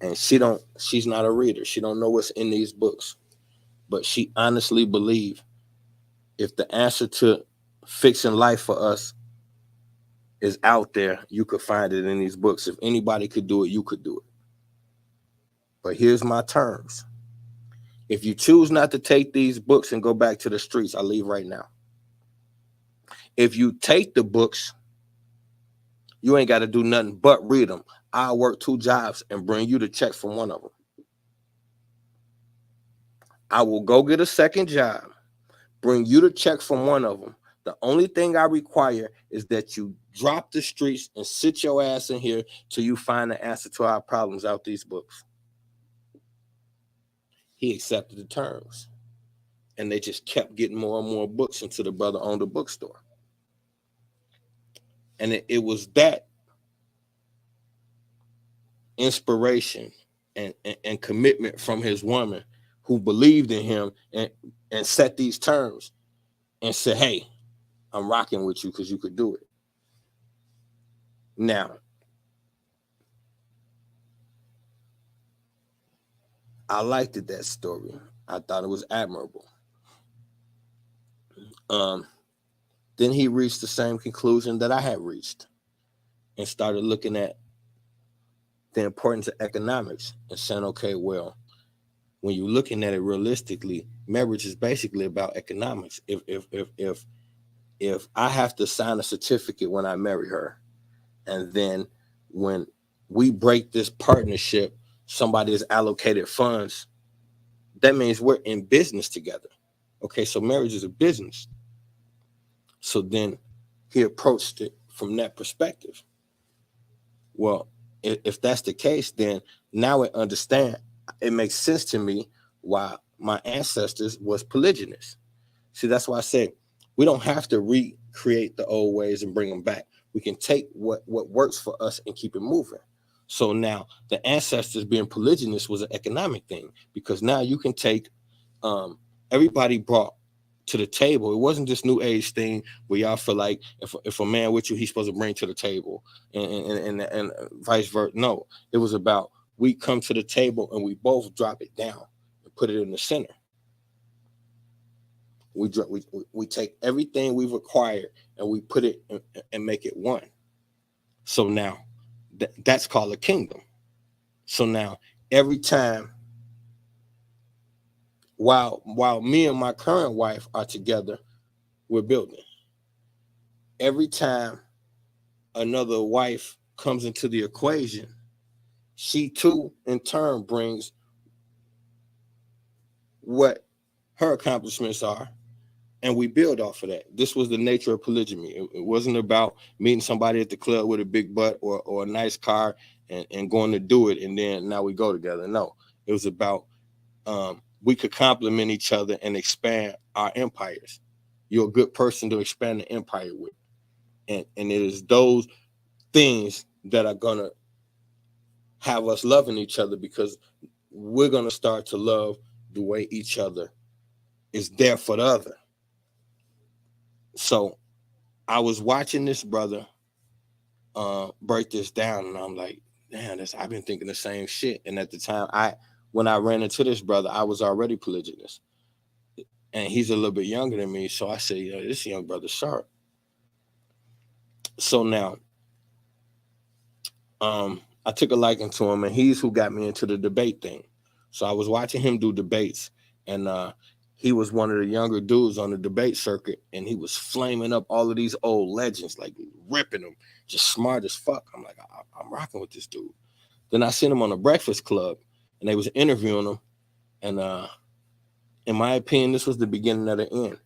And she's not a reader. She don't know what's in these books. But she honestly believed if the answer to fixing life for us is out there, you could find it in these books. If anybody could do it, you could do it. But here's my terms. If you choose not to take these books and go back to the streets, I leave right now. If you take the books, you ain't got to do nothing but read them. I'll work 2 jobs and bring you the check from one of them. I will go get a second job, bring you the check from one of them. The only thing I require is that you drop the streets and sit your ass in here till you find the answer to our problems out these books. He accepted the terms. And they just kept getting more and more books until the brother owned a bookstore. And it was that inspiration and commitment from his woman who believed in him and set these terms and said, hey, I'm rocking with you because you could do it. Now, I liked that story. I thought it was admirable. Then he reached the same conclusion that I had reached and started looking at the importance of economics and saying, okay, well, when you're looking at it realistically, marriage is basically about economics. If I have to sign a certificate when I marry her, and then when we break this partnership, somebody has allocated funds, that means we're in business together. Okay, so marriage is a business. So then he approached it from that perspective. Well, if that's the case, then now it makes sense to me why my ancestors was polygynous. See, that's why I say we don't have to recreate the old ways and bring them back. We can take what works for us and keep it moving. So now the ancestors being polygynous was an economic thing, because now you can take everybody brought to the table. It wasn't this new age thing where y'all feel like if a man with you, he's supposed to bring to the table and vice versa. No, it was about we come to the table and we both drop it down and put it in the center. We take everything we've acquired and we put it and make it one. So now that's called a kingdom. So now every time while me and my current wife are together, we're building. Every time another wife comes into the equation, she too in turn brings what her accomplishments are, and we build off of that. This was the nature of polygamy. It wasn't about meeting somebody at the club with a big butt or a nice car and going to do it, and then now we go together. No, it was about we could complement each other and expand our empires. You're a good person to expand the empire with. And it is those things that are going to have us loving each other, because we're going to start to love the way each other is there for the other. So I was watching this brother break this down, and I'm like, man, I've been thinking the same shit. And at the time, when I ran into this brother, I was already polygynous. And he's a little bit younger than me. So I said, this young brother's sharp. So now, I took a liking to him, and he's who got me into the debate thing. So I was watching him do debates, and he was one of the younger dudes on the debate circuit, and he was flaming up all of these old legends, like ripping them, just smart as fuck. I'm like, I'm rocking with this dude. Then I seen him on the Breakfast Club, and they was interviewing him, and in my opinion, this was the beginning of the end.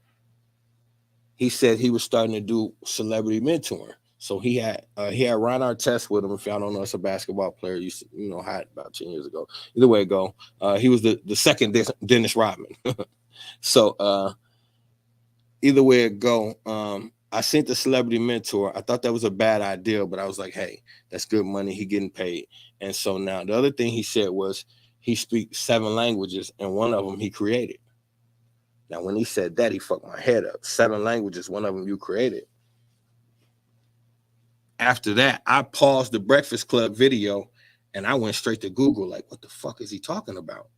He said he was starting to do celebrity mentoring. So he had Ron Artest with him. If y'all don't know, it's a basketball player. Used to, had about 10 years ago. Either way it go, he was the second Dennis Rodman. So either way it go, I sent the celebrity mentor. I thought that was a bad idea, but I was like, hey, that's good money. He getting paid. And so now the other thing he said was he speaks 7 languages, and one of them he created. Now, when he said that, he fucked my head up. 7 languages, one of them you created. After that, I paused the Breakfast Club video and I went straight to Google, like, what the fuck is he talking about?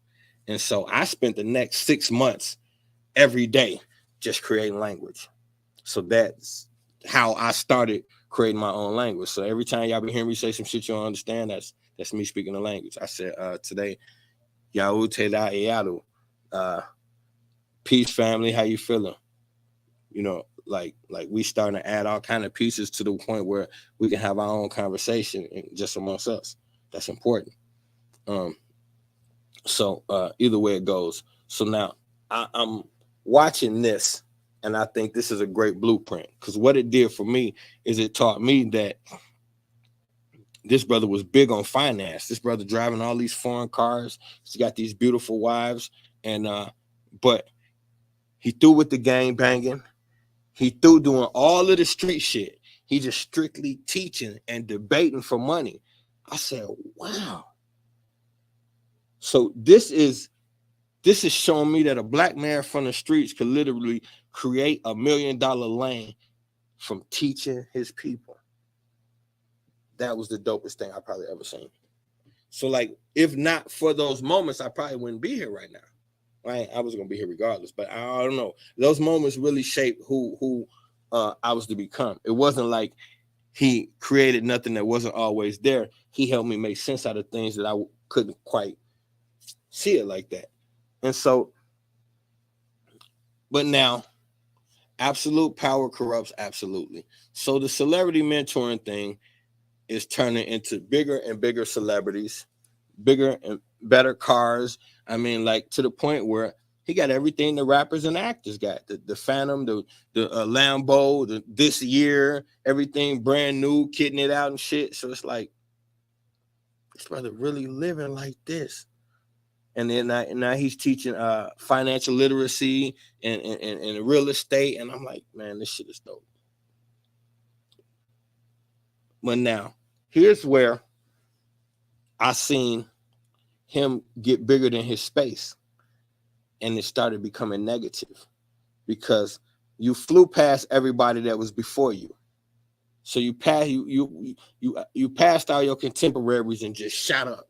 And so I spent the next 6 months every day just creating language. So that's how I started creating my own language. So every time y'all be hearing me say some shit you don't understand, that's me speaking the language. I said today, Yau Te Da Eadu. Peace, family, how you feeling? Like we starting to add all kind of pieces to the point where we can have our own conversation just amongst us. That's important. So either way it goes. So now I'm watching this, and I think this is a great blueprint, because what it did for me is it taught me that this brother was big on finance. This brother driving all these foreign cars. He's got these beautiful wives, and but he threw with the gang banging. He threw doing all of the street shit. He just strictly teaching and debating for money. I said, wow. So this is showing me that a black man from the streets could literally create $1 million lane from teaching his people. That was the dopest thing I probably ever seen. So like, if not for those moments, I probably wouldn't be here right now. Right? I was gonna be here regardless, but I don't know. Those moments really shaped who I was to become. It wasn't like he created nothing that wasn't always there. He helped me make sense out of things that I couldn't quite see it like that. And so, but now, absolute power corrupts absolutely. So the celebrity mentoring thing is turning into bigger and bigger celebrities, bigger and better cars. I mean, like, to the point where he got everything the rappers and actors got. The Phantom, the Lambo, this year, everything brand new, kitting it out and shit. So it's like, this brother really living like this. And then now he's teaching financial literacy and real estate. And I'm like, man, this shit is dope. But now, here's where I seen him get bigger than his space, and it started becoming negative because you flew past everybody that was before you. So you passed all your contemporaries and just shot up.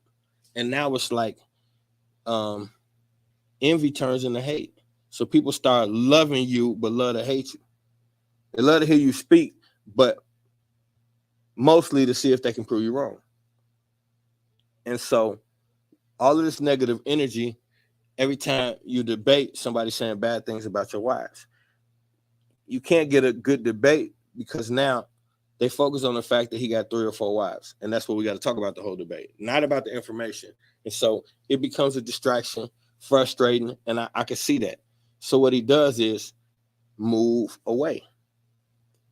And now it's like envy turns into hate. So people start loving you but love to hate you. They love to hear you speak, but mostly to see if they can prove you wrong. And so all of this negative energy, every time you debate, somebody saying bad things about your wives. You can't get a good debate because now they focus on the fact that he got 3 or 4 wives. And that's what we got to talk about the whole debate, not about the information. And so it becomes a distraction, frustrating, and I can see that. So what he does is move away.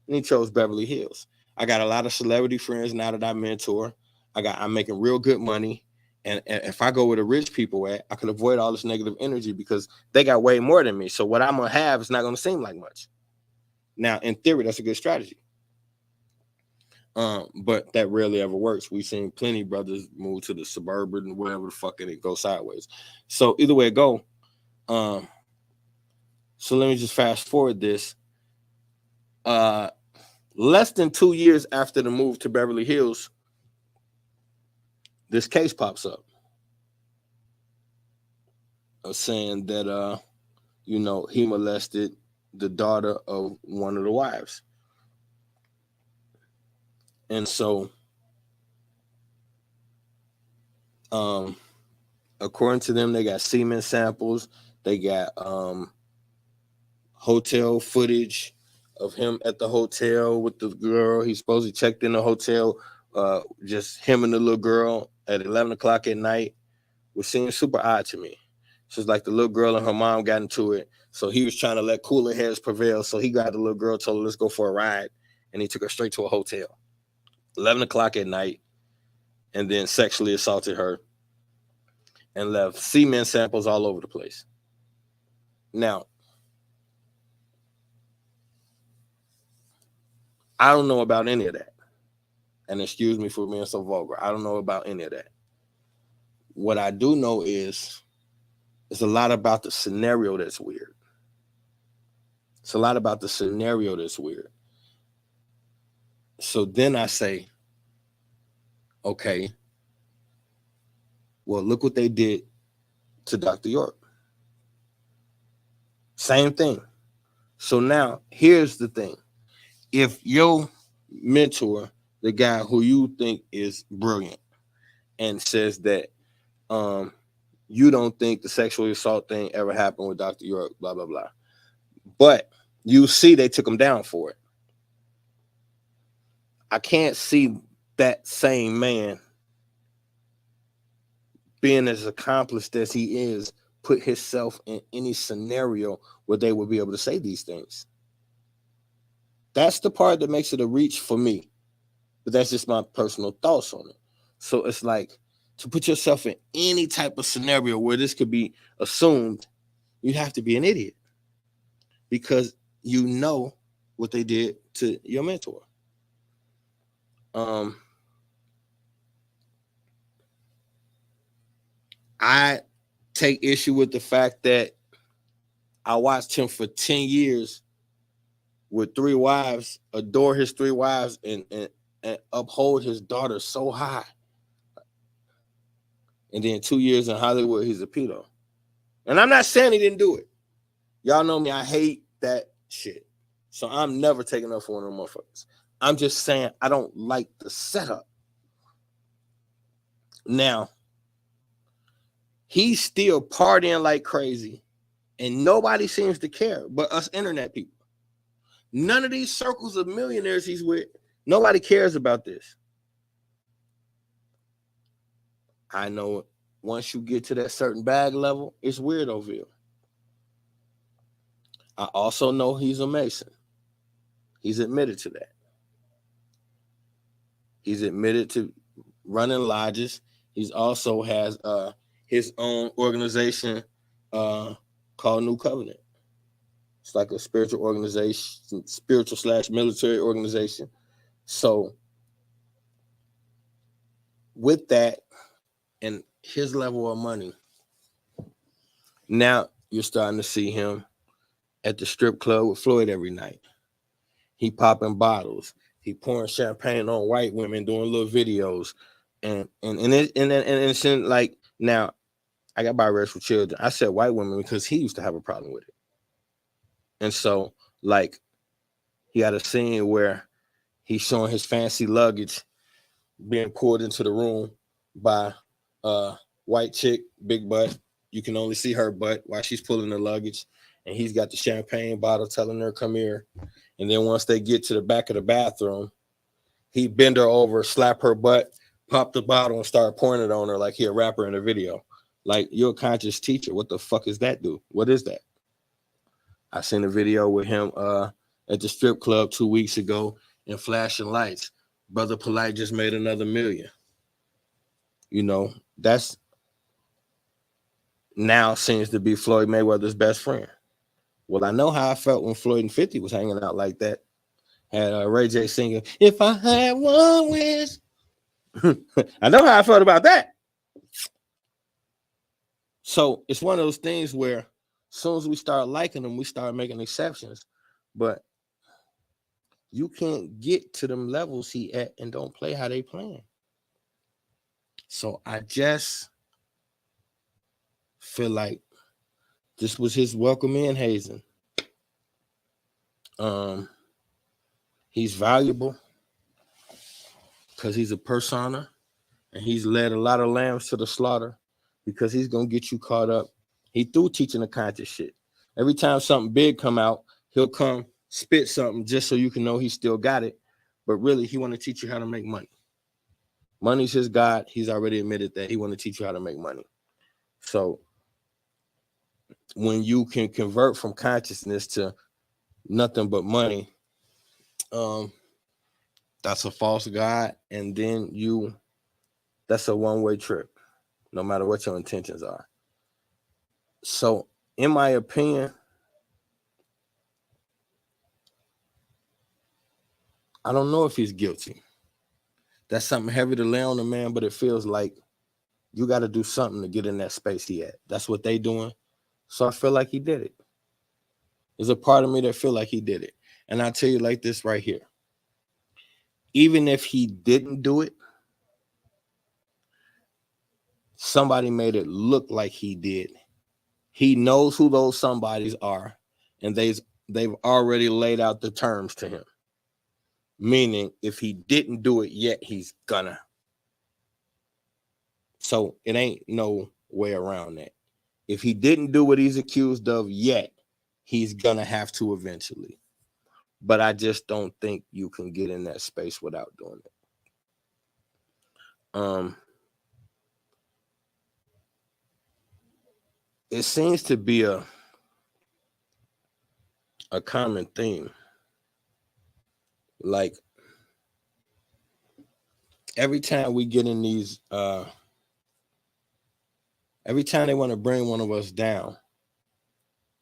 And he chose Beverly Hills. I got a lot of celebrity friends now that I mentor. I'm making real good money. And if I go where the rich people at, I can avoid all this negative energy because they got way more than me. So what I'm going to have is not going to seem like much. Now, in theory, that's a good strategy. But that rarely ever works. We've seen plenty of brothers move to the suburban and whatever the fuck, and it goes sideways. So either way it go. So let me just fast forward this. Less than 2 years after the move to Beverly Hills, this case pops up saying that he molested the daughter of one of the wives. And so according to them, they got semen samples, they got hotel footage of him at the hotel with the girl. He supposedly checked in the hotel, just him and the little girl at 11 o'clock at night. Was seemed super odd to me. So it's like the little girl and her mom got into it. So he was trying to let cooler heads prevail. So he got the little girl, told her, let's go for a ride. And he took her straight to a hotel, 11 o'clock at night, and then sexually assaulted her and left semen samples all over the place. Now, I don't know about any of that. And excuse me for being so vulgar. I don't know about any of that. What I do know is it's a lot about the scenario that's weird. It's a lot about the scenario that's weird. So then I say, okay, well, look what they did to Dr. York. Same thing. So now here's the thing. If your mentor, the guy who you think is brilliant, and says that you don't think the sexual assault thing ever happened with Dr. York, blah, blah, blah. But you see they took him down for it. I can't see that same man being as accomplished as he is, put himself in any scenario where they would be able to say these things. That's the part that makes it a reach for me. But that's just my personal thoughts on it. So it's like to put yourself in any type of scenario where this could be assumed, you have to be an idiot because you know what they did to your mentor. I take issue with the fact that I watched him for 10 years with 3 wives, adore his 3 wives, and uphold his daughter so high. And then 2 years in Hollywood, he's a pedo. And I'm not saying he didn't do it. Y'all know me, I hate that shit. So I'm never taking up for one of them motherfuckers. I'm just saying I don't like the setup. Now, he's still partying like crazy, and nobody seems to care but us internet people. None of these circles of millionaires he's with, nobody cares about this. I know once you get to that certain bag level, it's Weirdoville. I also know he's a Mason. He's admitted to that. He's admitted to running lodges. He's also has his own organization called New Covenant. It's like a spiritual organization, spiritual/military organization. So with that, and his level of money. Now you're starting to see him at the strip club with Floyd every night. He popping bottles. He pouring champagne on white women, doing little videos, and it's in, like, now I got biracial children. I said white women because he used to have a problem with it, and so like he had a scene where he's showing his fancy luggage being pulled into the room by a white chick, big butt. You can only see her butt while she's pulling the luggage, and he's got the champagne bottle telling her, "Come here." And then once they get to the back of the bathroom, he bend her over, slap her butt, pop the bottle, and start pouring it on her like he a rapper in a video. Like, you're a conscious teacher. What the fuck is that, dude? What is that? I seen a video with him at the strip club 2 weeks ago in flashing lights. Brother Polite just made another $1 million. You know, that's now seems to be Floyd Mayweather's best friend. Well, I know how I felt when Floyd and 50 was hanging out like that. Had Ray J singing, "If I Had One Wish." I know how I felt about that. So it's one of those things where as soon as we start liking them, we start making exceptions. But you can't get to them levels he at and don't play how they playing. So I just feel like this was his welcome in, Hazen. He's valuable because he's a persona, and he's led a lot of lambs to the slaughter because he's gonna get you caught up. He through teaching the conscious shit. Every time something big come out, he'll come spit something just so you can know he still got it. But really, he want to teach you how to make money. Money's his God. He's already admitted that he want to teach you how to make money. So when you can convert from consciousness to nothing but money, that's a false God, and then that's a one-way trip, no matter what your intentions are. So, in my opinion, I don't know if he's guilty. That's something heavy to lay on the man, but it feels like you got to do something to get in that space he at. That's what they doing. So I feel like he did it. There's a part of me that feel like he did it. And I'll tell you like this right here. Even if he didn't do it, somebody made it look like he did. He knows who those somebodies are, and they've already laid out the terms to him. Meaning, if he didn't do it yet, he's gonna. So it ain't no way around that. If he didn't do what he's accused of yet, he's gonna have to eventually. But I just don't think you can get in that space without doing it. It seems to be a common theme. Like, every time we get in these, every time they want to bring one of us down,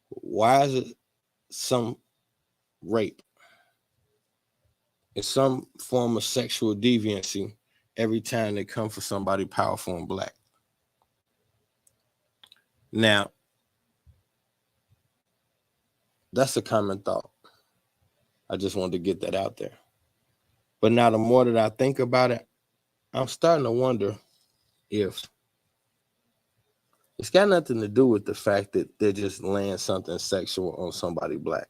why is it some rape? It's some form of sexual deviancy every time they come for somebody powerful and black. Now, that's a common thought. I just wanted to get that out there. But now the more that I think about it, I'm starting to wonder if it's got nothing to do with the fact that they're just laying something sexual on somebody black.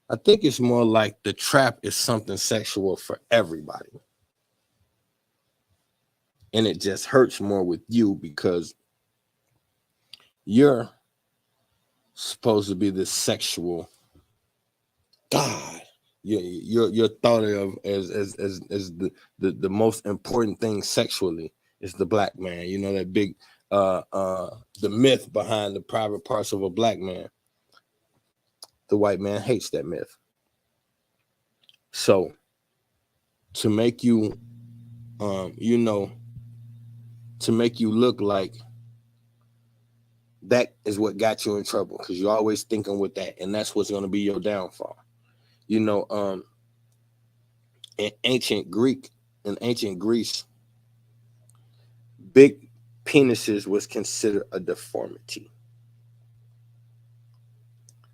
I think it's more like the trap is something sexual for everybody. And it just hurts more with you because you're supposed to be this sexual God. You're thought of as the most important thing sexually is the black man. You know, that big the myth behind the private parts of a black man. The white man hates that myth. So to make you to make you look like that is what got you in trouble, because you're always thinking with that, and that's what's going to be your downfall. You know, in ancient Greece, big big penises was considered a deformity.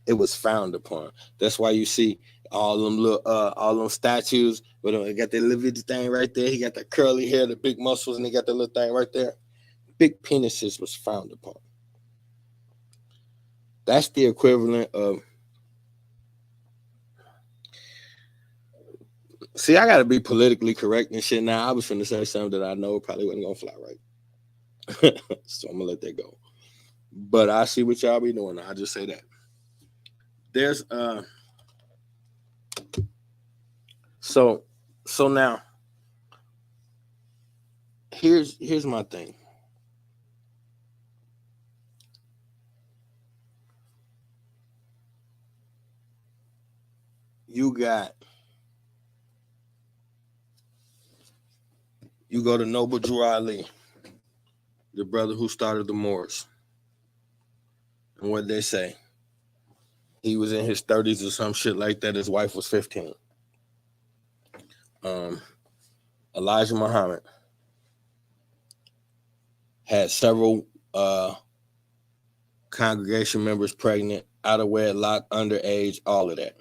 It was frowned upon. That's why you see all them statues with them. They got that little bitty thing right there. He got the curly hair, the big muscles, and they got the little thing right there. Big penises was frowned upon. That's the equivalent of. See, I got to be politically correct and shit now. I was finna say something that I know probably wasn't going to fly right. So I'm going to let that go. But I see what y'all be doing. I'll just say that. There's, so now, here's my thing. You go to Noble Drew Ali, the brother who started the Moors. And what they say, he was in his 30s or some shit like that. His wife was 15. Elijah Muhammad had several congregation members pregnant, out of wedlock, underage, all of that.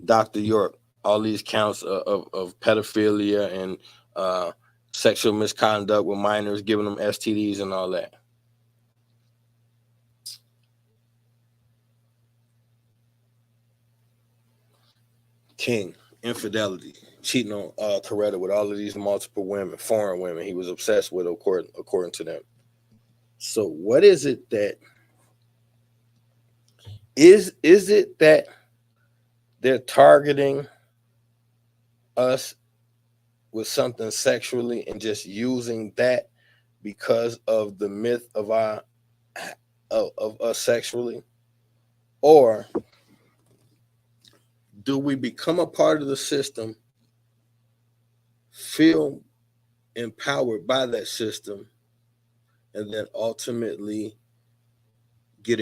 Dr. York, all these counts of pedophilia and sexual misconduct with minors, giving them STDs and all that. King, infidelity, cheating on Coretta with all of these multiple women, foreign women he was obsessed with, according to them. So what is it that is it that they're targeting us with something sexually and just using that because of the myth of us sexually? Or do we become a part of the system, feel empowered by that system, and then ultimately get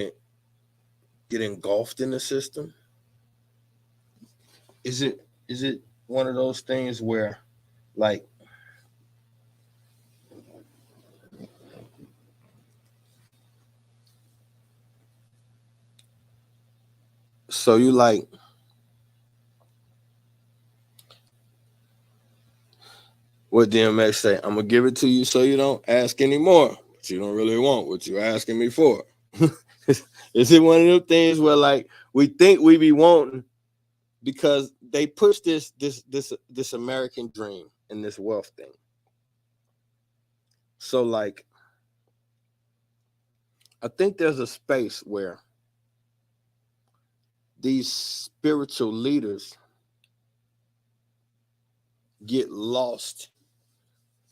engulfed in the system? Is it one of those things where, like, so you like, what DMX say? I'm gonna give it to you so you don't ask anymore, but you don't really want what you're asking me for. Is it one of them things where, like, we think we be wanting because they push this American dream and this wealth thing? So, like, I think there's a space where these spiritual leaders get lost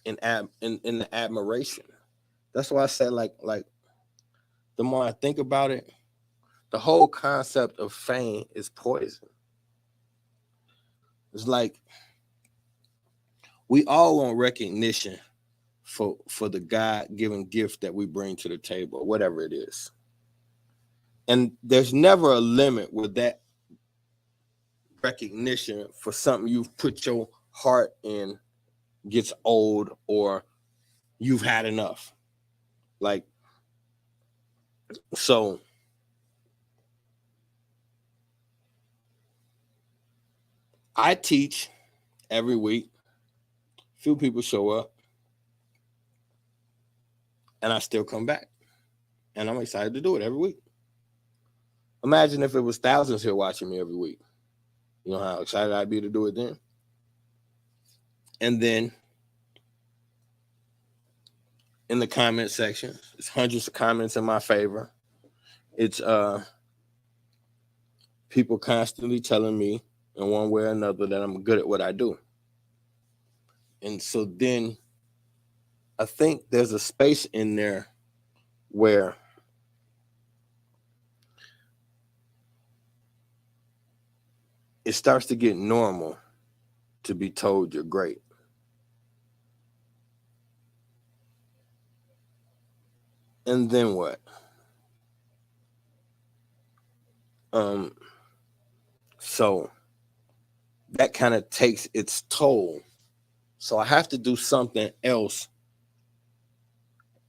in the admiration. That's why I said, like the more I think about it, the whole concept of fame is poison. It's like we all want recognition for the God-given gift that we bring to the table, whatever it is. And there's never a limit with that recognition for something you've put your heart in gets old or you've had enough. Like, so I teach every week. Few people show up, and I still come back, and I'm excited to do it every week. Imagine if it was thousands here watching me every week. You know how excited I'd be to do it then. And then in the comment section, it's hundreds of comments in my favor. It's people constantly telling me in one way or another that I'm good at what I do. And so then I think there's a space in there where it starts to get normal to be told you're great. And then what? So that kind of takes its toll So I have to do something else.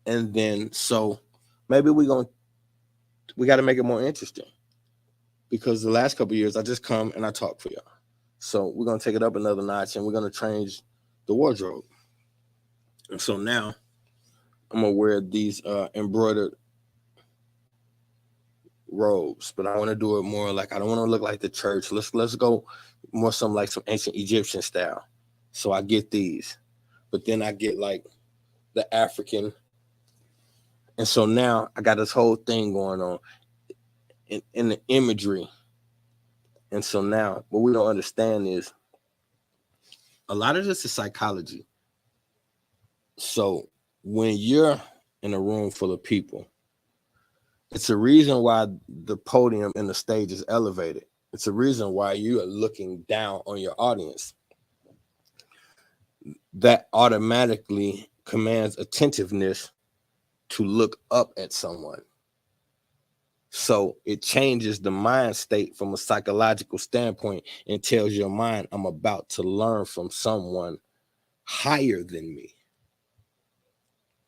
And then so maybe we got to make it more interesting, because the last couple of years I just come and I talk for y'all. So we're gonna take it up another notch, and we're gonna change the wardrobe. And so now I'm gonna wear these embroidered robes, but I want to do it more like, I don't want to look like the church. Let's go more some like some ancient Egyptian style. So I get these, but then I get like the African. And so now I got this whole thing going on in the imagery. And so now what we don't understand is a lot of this is psychology. So when you're in a room full of people, it's a reason why the podium and the stage is elevated. It's a reason why you are looking down on your audience. That automatically commands attentiveness to look up at someone. So it changes the mind state from a psychological standpoint and tells your mind, I'm about to learn from someone higher than me.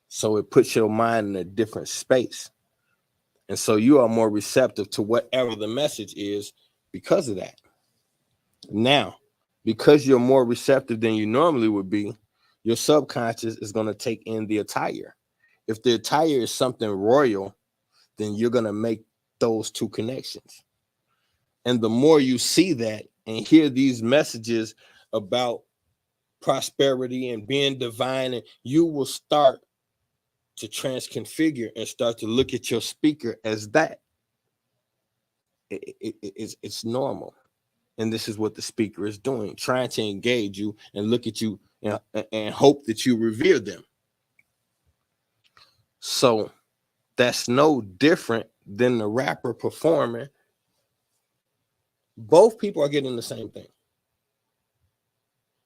So it puts your mind in a different space. And so you are more receptive to whatever the message is because of that. Now, because you're more receptive than you normally would be, your subconscious is going to take in the attire. If the attire is something royal, then you're going to make those two connections. And the more you see that and hear these messages about prosperity and being divine, and you will start to transconfigure and start to look at your speaker as that. It's normal. And this is what the speaker is doing, trying to engage you and look at you and hope that you revere them. So that's no different than the rapper performing. Both people are getting the same thing.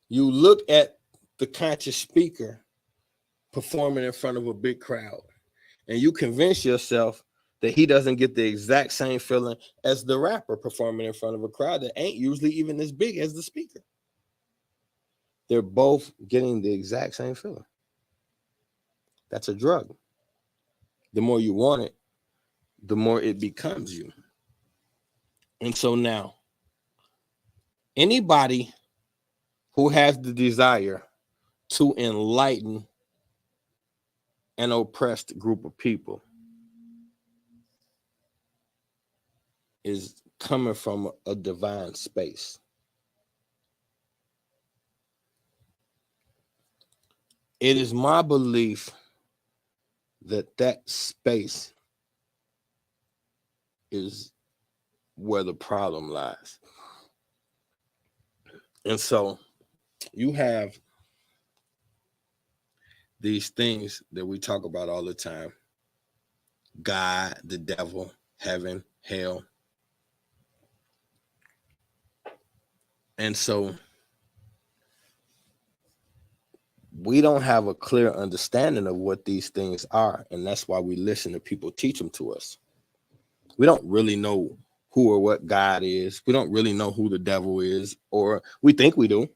You look at the conscious speaker performing in front of a big crowd, and you convince yourself that he doesn't get the exact same feeling as the rapper performing in front of a crowd that ain't usually even as big as the speaker. They're both getting the exact same feeling. That's a drug. The more you want it, the more it becomes you. And so now, anybody who has the desire to enlighten an oppressed group of people is coming from a divine space. It is my belief that that space is where the problem lies. And so you have these things that we talk about all the time: God, the devil, heaven, hell. And so we don't have a clear understanding of what these things are. And that's why we listen to people teach them to us. We don't really know who or what God is. We don't really know who the devil is, or we think we do.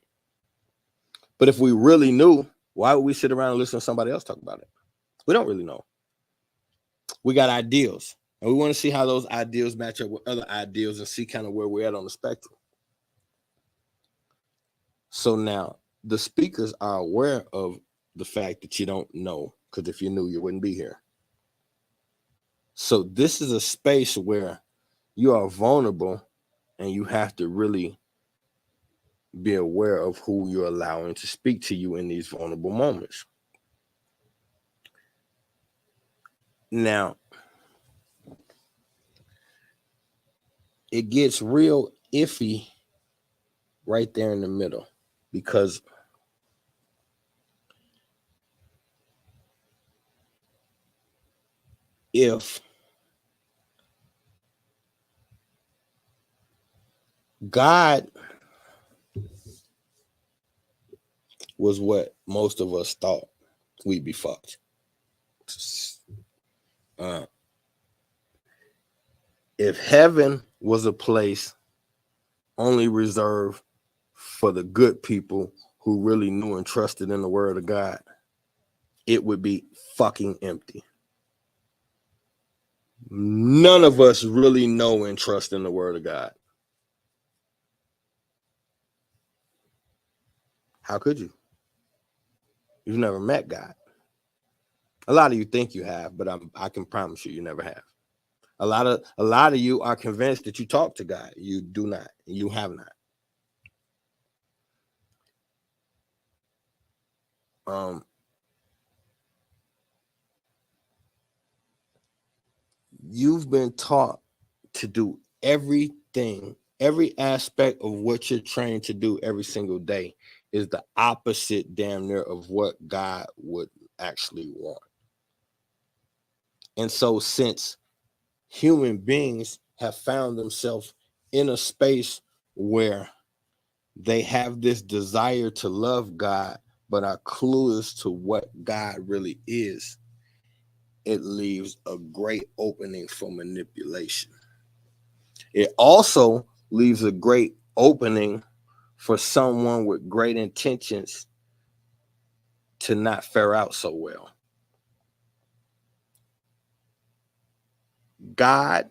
But if we really knew, why would we sit around and listen to somebody else talk about it? We don't really know. We got ideals, and we want to see how those ideals match up with other ideals and see kind of where we're at on the spectrum. So now the speakers are aware of the fact that you don't know, because if you knew, you wouldn't be here. So this is a space where you are vulnerable, and you have to really be aware of who you're allowing to speak to you in these vulnerable moments. Now, it gets real iffy right there in the middle, because if God was what most of us thought, we'd be fucked. If heaven was a place only reserved for the good people who really knew and trusted in the word of God, it would be fucking empty. None of us really know and trust in the word of God. How could you? You've never met God. A lot of you think you have, but I can promise you never have. A lot of you are convinced that you talk to God. You do not. You have not. You've been taught to do everything, every aspect of what you're trained to do every single day is the opposite damn near of what God would actually want. And so since human beings have found themselves in a space where they have this desire to love God, but are clueless to what God really is, it leaves a great opening for manipulation. It also leaves a great opening for someone with great intentions to not fare out so well. God,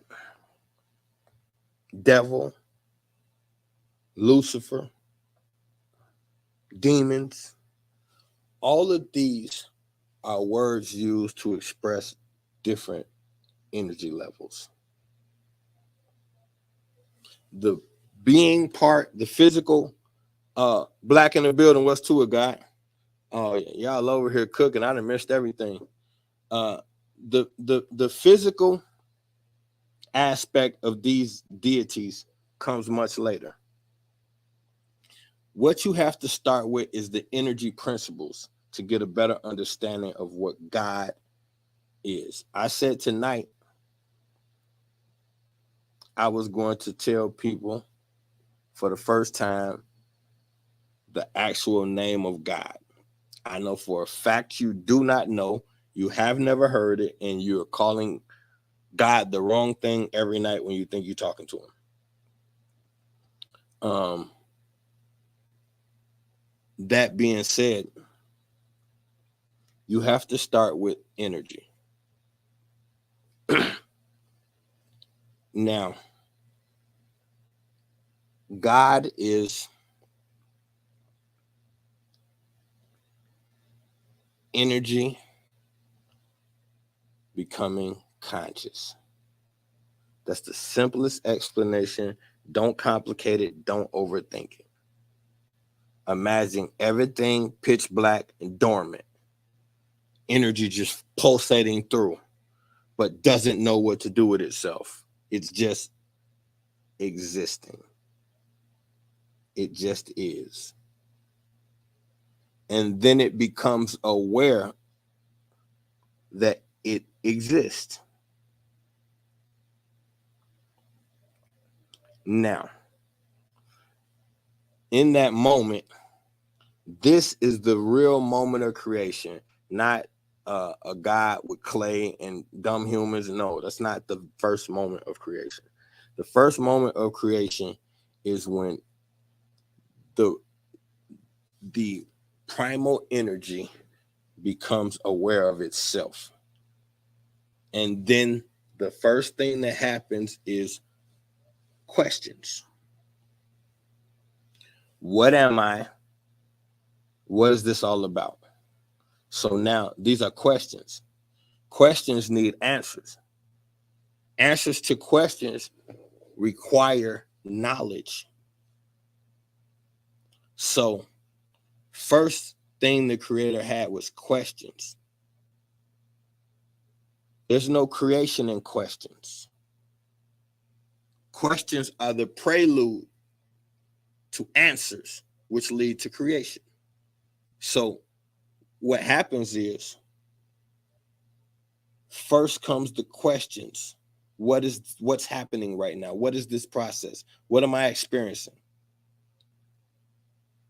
devil, Lucifer, demons, all of these are words used to express different energy levels. The being part, the physical, black in the building, what's to it, God? Oh, y'all over here cooking. I done missed everything. The physical aspect of these deities comes much later. What you have to start with is the energy principles to get a better understanding of what God is. I said tonight I was going to tell people for the first time the actual name of God. I know for a fact you do not know, you have never heard it, and you're calling God the wrong thing every night when you think you're talking to him. That being said, you have to start with energy. Now, God is energy becoming conscious. That's the simplest explanation. Don't complicate it. Don't overthink it. Imagine everything pitch black and dormant. Energy just pulsating through, but doesn't know what to do with itself. It's just existing. It just is. And then it becomes aware that it exists. Now, in that moment, this is the real moment of creation, not a God with clay and dumb humans. No, that's not the first moment of creation. The first moment of creation is when the primal energy becomes aware of itself. And then the first thing that happens is questions. What am I? What is this all about? So now these are questions. Questions need answers. Answers to questions require knowledge. So first thing the creator had was questions. There's no creation in questions. Questions are the prelude to answers, which lead to creation. So what happens is first comes the questions. What's happening right now? What is this process? What am I experiencing?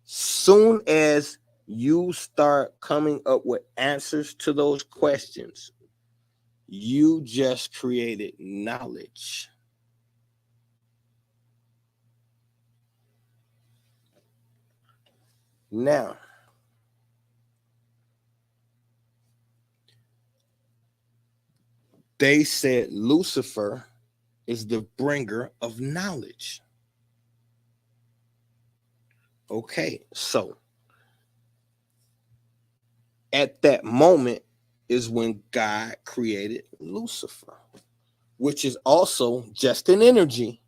Soon as you start coming up with answers to those questions, you just created knowledge. Now, they said Lucifer is the bringer of knowledge. Okay, so at that moment is when God created Lucifer, which is also just an energy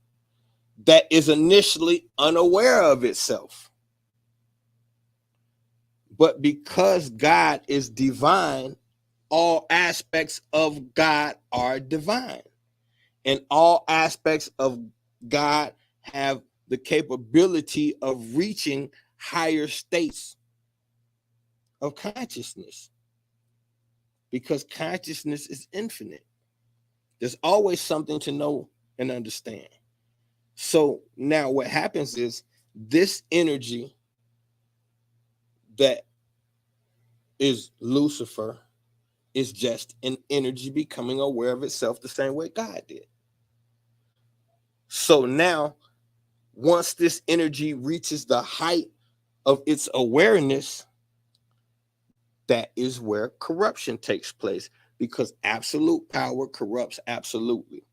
that is initially unaware of itself. But because God is divine, all aspects of God are divine. And all aspects of God have the capability of reaching higher states of consciousness, because consciousness is infinite. There's always something to know and understand. So now what happens is this energy that is Lucifer is just an energy becoming aware of itself the same way God did. So now, once this energy reaches the height of its awareness, that is where corruption takes place, because absolute power corrupts absolutely.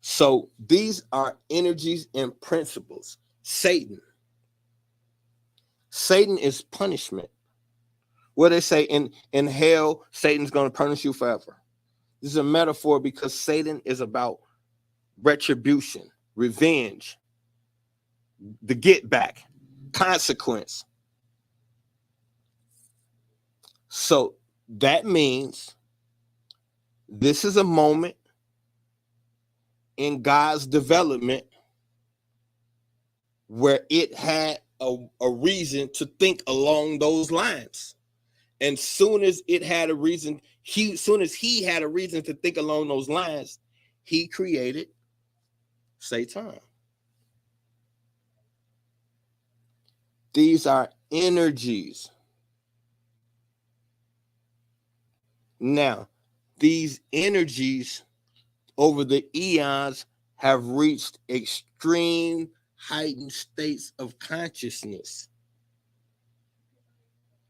So these are energies and principles. Satan is punishment. What they say in hell, Satan's going to punish you forever. This is a metaphor because Satan is about retribution, revenge, the get back, consequence. So that means this is a moment in God's development where it had a reason to think along those lines. And soon as it had a reason, soon as he had a reason to think along those lines, he created Satan. These are energies. Now, these energies over the eons have reached extreme heightened states of consciousness.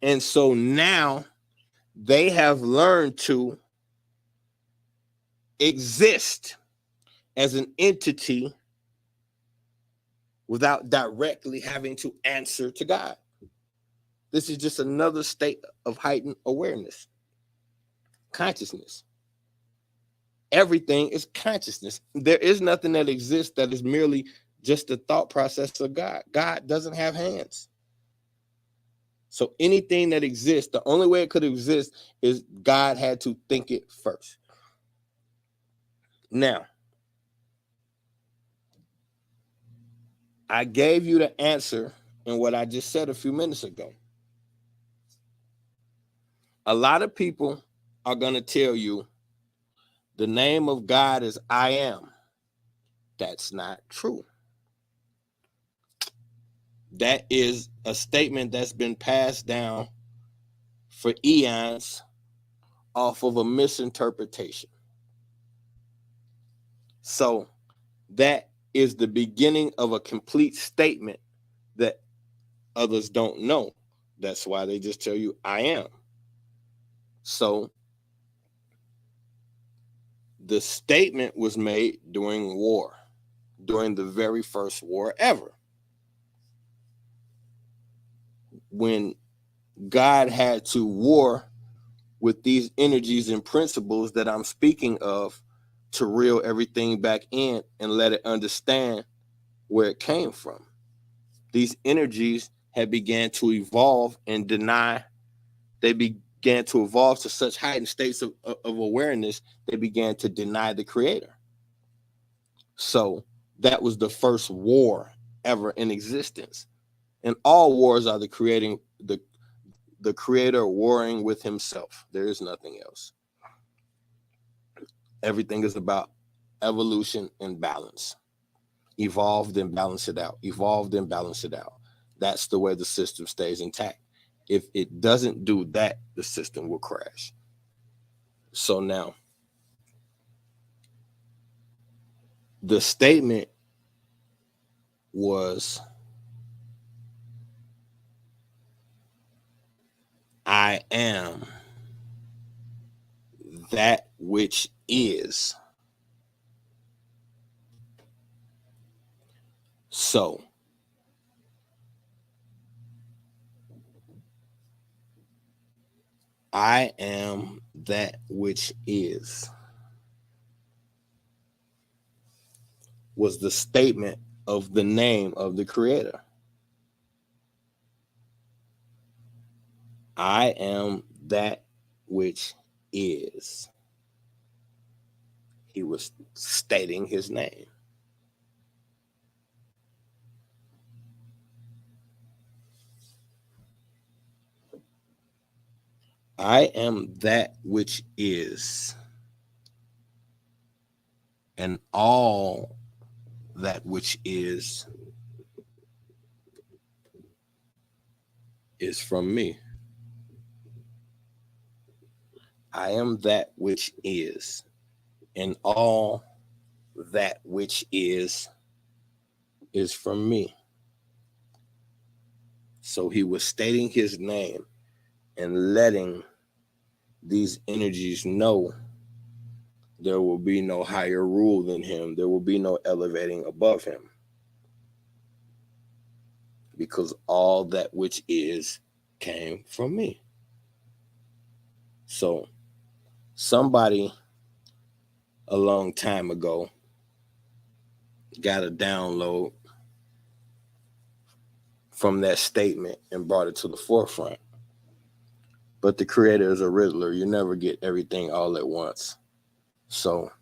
And so now they have learned to exist as an entity without directly having to answer to God. This is just another state of heightened awareness, consciousness. Everything is consciousness. There is nothing that exists that is merely just the thought process of God. God doesn't have hands. So anything that exists, the only way it could exist is God had to think it first. Now, I gave you the answer in what I just said a few minutes ago. A lot of people are going to tell you the name of God is I am. That's not true. That is a statement that's been passed down for eons off of a misinterpretation. So that is the beginning of a complete statement that others don't know. That's why they just tell you I am. So the statement was made during war, during the very first war ever, when God had to war with these energies and principles that I'm speaking of to reel everything back in and let it understand where it came from. These energies had began to evolve and deny. They began to evolve to such heightened states of awareness, they began to deny the creator. So that was the first war ever in existence. And all wars are the creator warring with himself. There is nothing else. Everything is about evolution and balance. Evolve, then balance it out. Evolve, then balance it out. That's the way the system stays intact. If it doesn't do that, the system will crash. So now, the statement was I am that which is. So, I am that which is was the statement of the name of the creator. I am that which is. He was stating his name. I am that which is, and all that which is from me. I am that which is, and all that which is from me. So he was stating his name and letting these energies know there will be no higher rule than him. There will be no elevating above him. Because all that which is came from me. So somebody a long time ago got a download from that statement and brought it to the forefront. But the creator is a Riddler. You never get everything all at once. So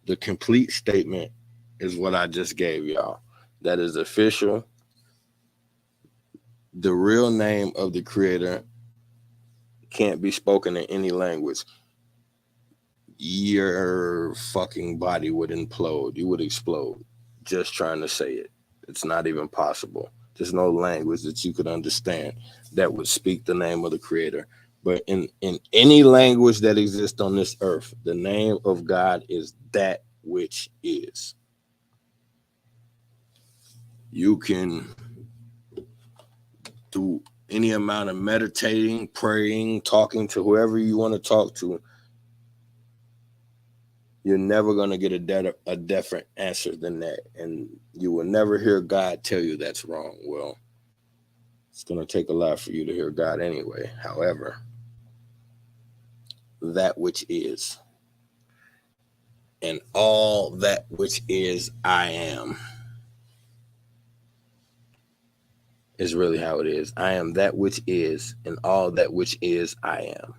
the complete statement is what I just gave y'all. That is official. The real name of the creator can't be spoken in any language. Your fucking body would implode. You would explode just trying to say it. It's not even possible. There's no language that you could understand that would speak the name of the creator. But in any language that exists on this earth, the name of God is that which is. You can do any amount of meditating, praying, talking to whoever you want to talk to. You're never going to get a different answer than that. And you will never hear God tell you that's wrong. Well, it's going to take a lot for you to hear God anyway. However, that which is, and all that which is I am, is really how it is. I am that which is, and all that which is I am.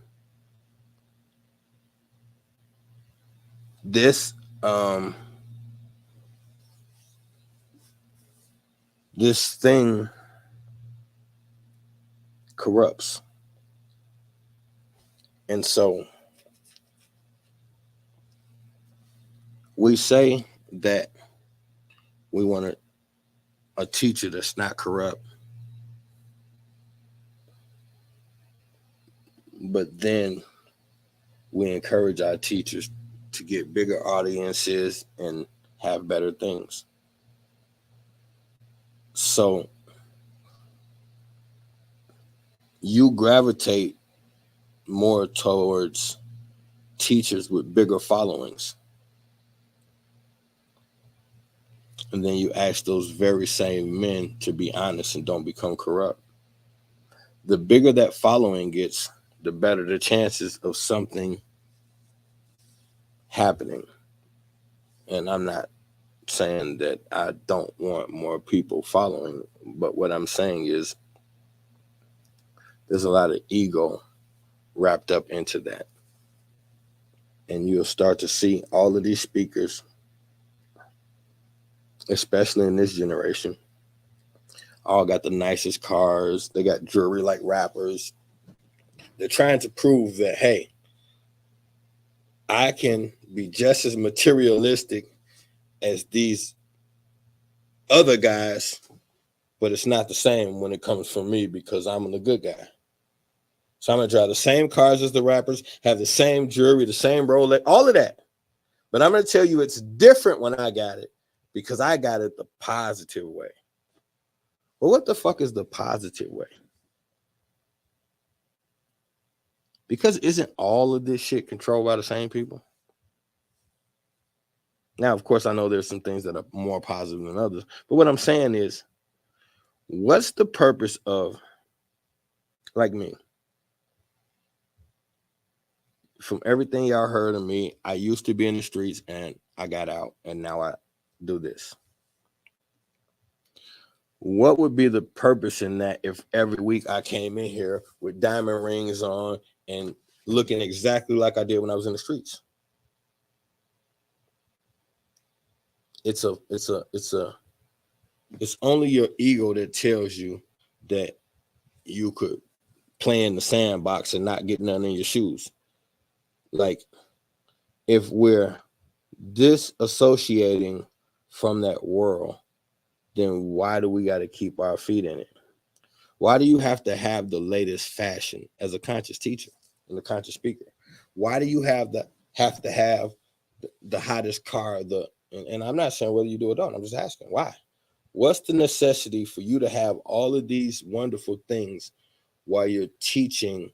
This this thing corrupts. And so we say that we want a teacher that's not corrupt, but then we encourage our teachers to get bigger audiences and have better things. So you gravitate more towards teachers with bigger followings. And then you ask those very same men to be honest and don't become corrupt. The bigger that following gets, the better the chances of something happening. And I'm not saying that I don't want more people following, but what I'm saying is there's a lot of ego wrapped up into that. And you'll start to see all of these speakers, especially in this generation, all got the nicest cars. They got jewelry like rappers. They're trying to prove that, hey, I can be just as materialistic as these other guys, but it's not the same when it comes from me because I'm the good guy. So I'm going to drive the same cars as the rappers, have the same jewelry, the same Rolex, all of that. But I'm going to tell you it's different when I got it because I got it the positive way. Well, what the fuck is the positive way? Because isn't all of this shit controlled by the same people? Now, of course, I know there's some things that are more positive than others, but what I'm saying is, what's the purpose of, like me, from everything y'all heard of me, I used to be in the streets and I got out and now I do this. What would be the purpose in that if every week I came in here with diamond rings on and looking exactly like I did when I was in the streets? It's only your ego that tells you that you could play in the sandbox and not get nothing in your shoes. Like, if we're disassociating from that world, then why do we got to keep our feet in it? Why do you have to have the latest fashion as a conscious teacher and a conscious speaker? Why do you have to have the hottest car? And I'm not saying whether you do or don't. I'm just asking why. What's the necessity for you to have all of these wonderful things while you're teaching?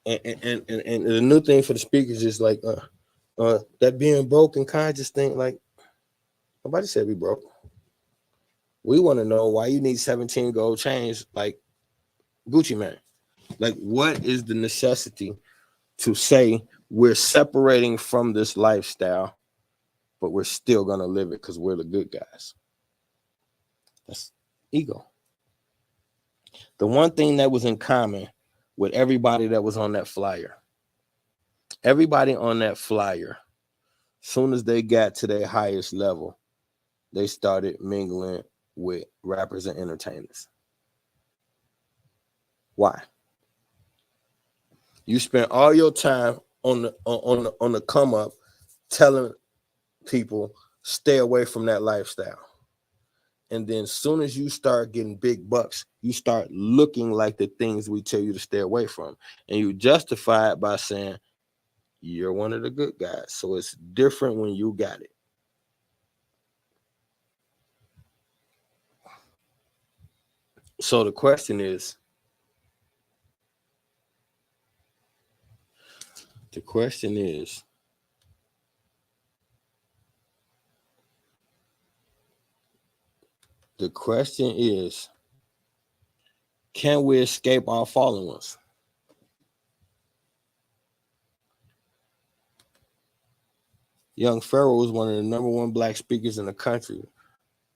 And the new thing for the speakers is like that being broke and conscious thing. Like, nobody said we broke. We want to know why you need 17 gold chains like Gucci Man. Like, what is the necessity to say we're separating from this lifestyle, but we're still going to live it because we're the good guys? That's ego. The one thing that was in common with everybody that was on that flyer, everybody on that flyer, soon as they got to their highest level, they started mingling with rappers and entertainers. Why? You spent all your time on the come up telling people stay away from that lifestyle. And then as soon as you start getting big bucks, you start looking like the things we tell you to stay away from. And you justify it by saying you're one of the good guys. So it's different when you got it. So the question is, can we escape our fallen ones? Young Pharaoh was one of the number one black speakers in the country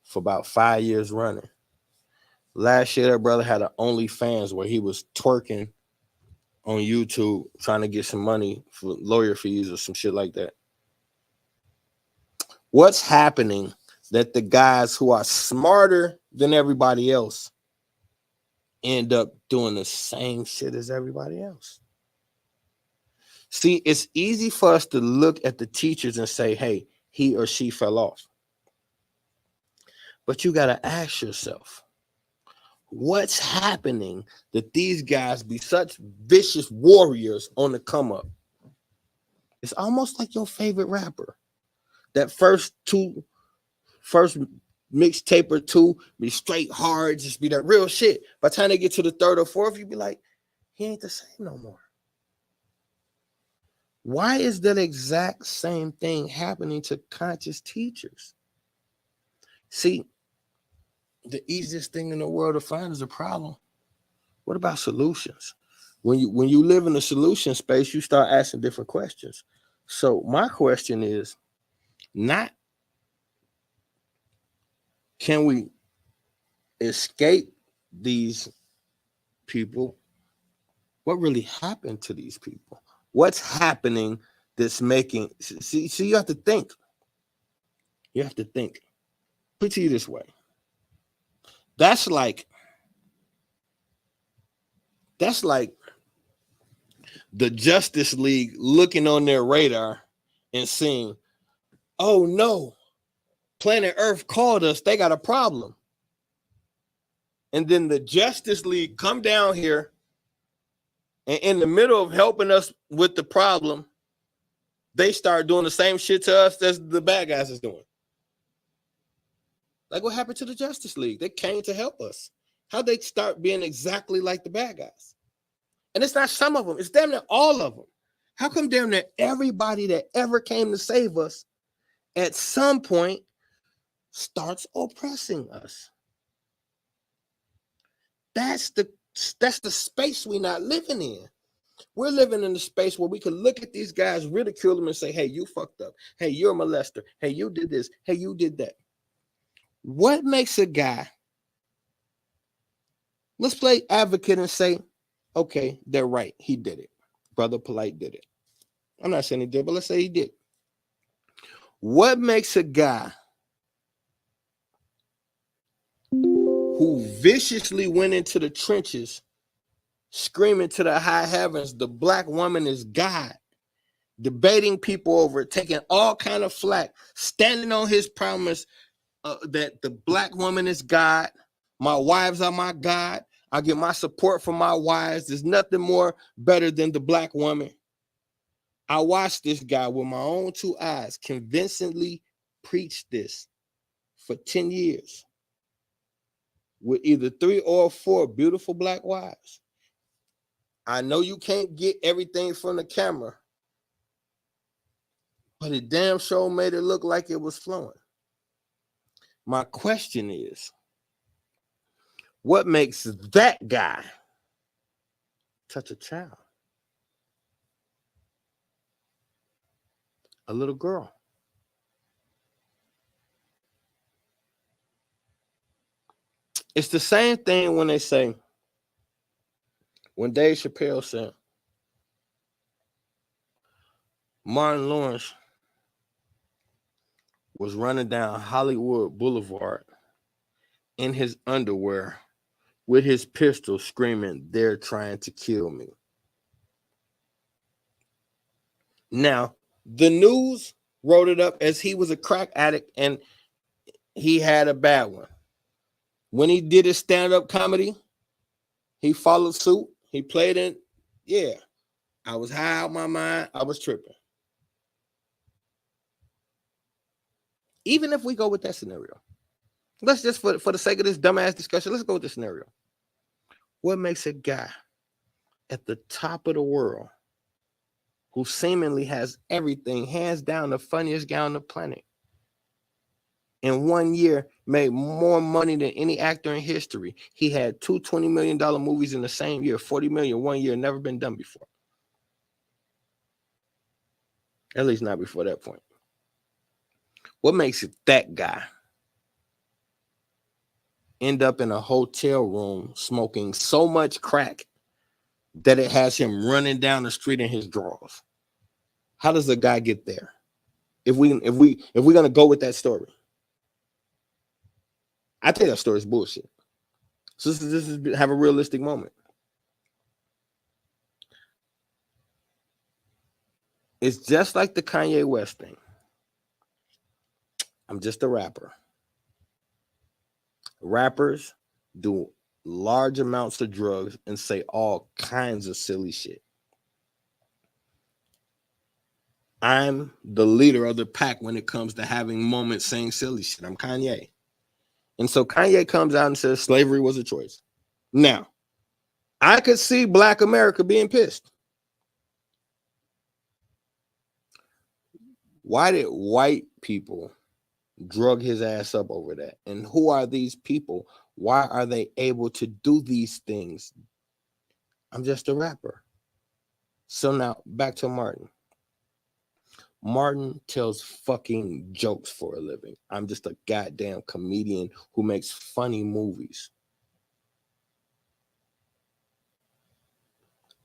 for about 5 years running. Last year, that brother had an OnlyFans where he was twerking on YouTube trying to get some money for lawyer fees or some shit like that. What's happening that the guys who are smarter than everybody else end up doing the same shit as everybody else? See, it's easy for us to look at the teachers and say, hey, he or she fell off. But you got to ask yourself, what's happening that these guys be such vicious warriors on the come up? It's almost like your favorite rapper. That first mixtape or two be straight hard, just be that real shit. By the time they get to the third or fourth, you be like, he ain't the same no more. Why is that exact same thing happening to conscious teachers? See, the easiest thing in the world to find is a problem. What about solutions? When you live in the solution space, you start asking different questions. So my question is not, can we escape these people? What really happened to these people? What's happening that's making, see, you have to think. You have to think. Put it to you this way. That's like the Justice League looking on their radar and seeing, oh no, planet Earth called us, they got a problem. And then the Justice League come down here and in the middle of helping us with the problem, they start doing the same shit to us as the bad guys is doing. Like what happened to the Justice League? They came to help us. How'd they start being exactly like the bad guys? And it's not some of them, it's damn near all of them. How come damn near everybody that ever came to save us at some point starts oppressing us? That's the space we're not living in. We're living in a space where we can look at these guys, ridicule them, and say, hey, you fucked up. Hey, you're a molester. Hey, you did this. Hey, you did that. What makes a guy, let's play advocate and say, okay, they're right. He did it. Brother Polite did it. I'm not saying he did, but let's say he did. What makes a guy who viciously went into the trenches screaming to the high heavens, the black woman is God, debating people over it, taking all kind of flack, standing on his promise that the black woman is God, my wives are my God, I get my support from my wives, there's nothing more better than the black woman. I watched this guy with my own two eyes convincingly preach this for 10 years with either 3 or 4 beautiful black wives. I know you can't get everything from the camera, but it damn sure made it look like it was flowing. My question is, what makes that guy touch a child? A little girl. It's the same thing when they say, when Dave Chappelle said, Martin Lawrence was running down Hollywood Boulevard in his underwear with his pistol screaming, they're trying to kill me. Now, the news wrote it up as he was a crack addict and he had a bad one. When he did his stand-up comedy, he followed suit. He played in, yeah, I was high out my mind. I was tripping. Even if we go with that scenario, let's just, for the sake of this dumbass discussion, let's go with this scenario. What makes a guy at the top of the world who seemingly has everything, hands down the funniest guy on the planet, in 1 year made more money than any actor in history? He had 2 $20 million movies in the same year, 40 million 1 year, never been done before. At least not before that point. What makes it that guy end up in a hotel room smoking so much crack that it has him running down the street in his drawers? How does a guy get there? If we're gonna go with that story, I think that story is bullshit. So this is have a realistic moment. It's just like the Kanye West thing. I'm just a rapper. Rappers do large amounts of drugs and say all kinds of silly shit. I'm the leader of the pack when it comes to having moments saying silly shit. I'm Kanye. And so Kanye comes out and says slavery was a choice. Now, I could see Black America being pissed. Why did white people drug his ass up over that? And who are these people? Why are they able to do these things? I'm just a rapper. So now back to Martin. Martin tells fucking jokes for a living. I'm just a goddamn comedian who makes funny movies.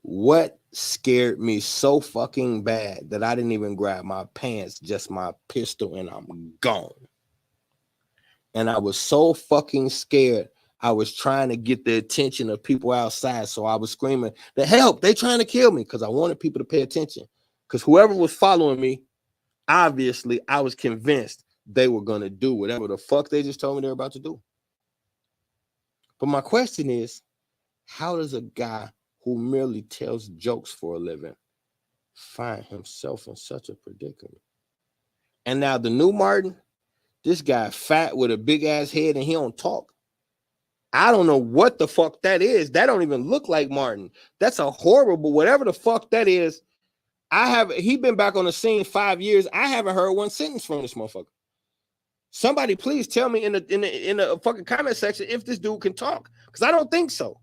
What scared me so fucking bad that I didn't even grab my pants, just my pistol, and I'm gone. And I was so fucking scared. I was trying to get the attention of people outside. So I was screaming, the help, they trying to kill me, because I wanted people to pay attention. Because whoever was following me, obviously, I was convinced they were going to do whatever the fuck they just told me they're about to do. But my question is, how does a guy who merely tells jokes for a living find himself in such a predicament? And now the new Martin, this guy fat with a big ass head and he don't talk. I don't know what the fuck that is. That don't even look like Martin. That's a horrible, whatever the fuck that is. He been back on the scene 5 years. I haven't heard one sentence from this motherfucker. Somebody please tell me in the fucking comment section if this dude can talk, because I don't think so.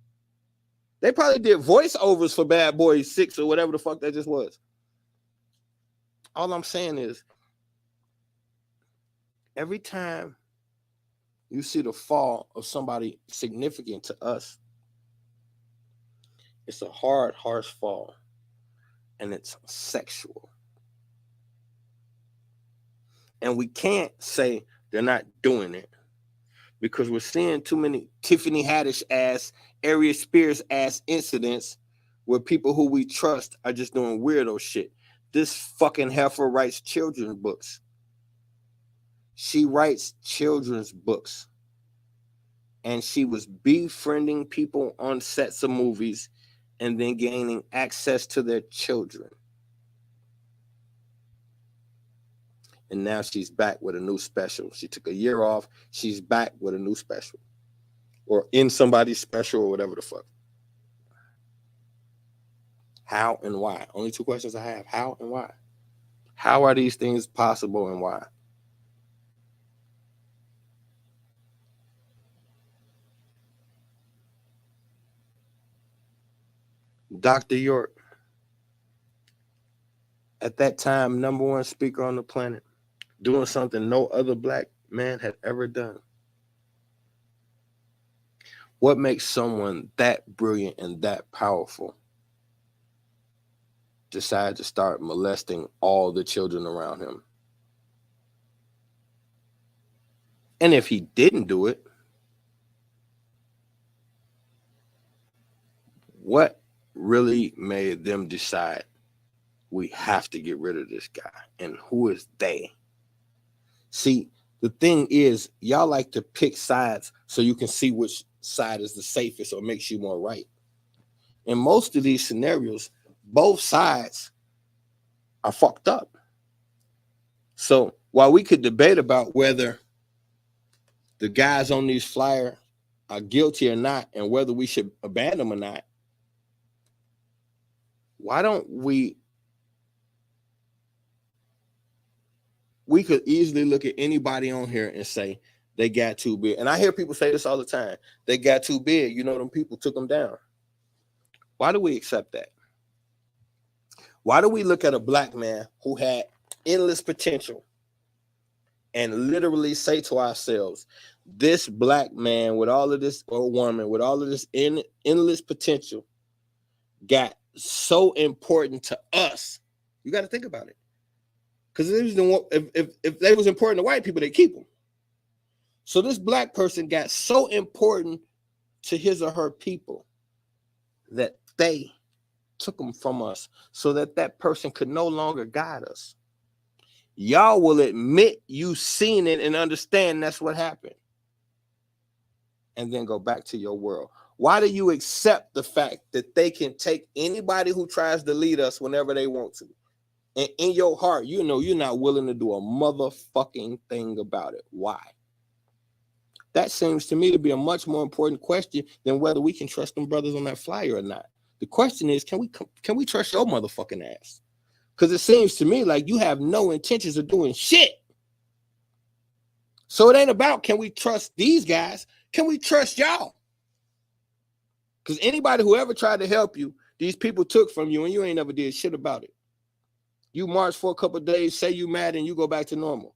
They probably did voiceovers for Bad Boys 6 or whatever the fuck that just was. All I'm saying is, every time you see the fall of somebody significant to us, it's a hard, harsh fall, and it's sexual. And we can't say they're not doing it, because we're seeing too many Tiffany Haddish ass, Aries Spears ass incidents where people who we trust are just doing weirdo shit. This fucking heifer writes children's books. She writes children's books. And she was befriending people on sets of movies and then gaining access to their children. And now she's back with a new special. She took a year off. She's back with a new special. Or in somebody's special or whatever the fuck. How and why? Only two questions I have. How and why? How are these things possible and why? Dr. York, at that time, #1 speaker on the planet, doing something no other black man had ever done. What makes someone that brilliant and that powerful decide to start molesting all the children around him? And if he didn't do it, what really made them decide we have to get rid of this guy? And who is they? See, the thing is, y'all like to pick sides so you can see which side is the safest or makes you more right. In most of these scenarios, both sides are fucked up. So while we could debate about whether the guys on these flyers are guilty or not and whether we should abandon them or not, why don't we could easily look at anybody on here and say they got too big. And I hear people say this all the time. They got too big. You know, them people took them down. Why do we accept that? Why do we look at a black man who had endless potential and literally say to ourselves, this black man with all of this, or woman with all of this endless potential got so important to us? You got to think about it. Because if they was important to white people, they keep them. So this black person got so important to his or her people that they took them from us so that that person could no longer guide us. Y'all will admit you seen it and understand that's what happened. And then go back to your world. Why do you accept the fact that they can take anybody who tries to lead us whenever they want to? And in your heart, you know you're not willing to do a motherfucking thing about it. Why? That seems to me to be a much more important question than whether we can trust them brothers on that flyer or not. The question is, can we trust your motherfucking ass? Because it seems to me like you have no intentions of doing shit. So it ain't about can we trust these guys? Can we trust y'all? Because anybody who ever tried to help you, these people took from you and you ain't never did shit about it. You march for a couple of days, say you mad, and you go back to normal.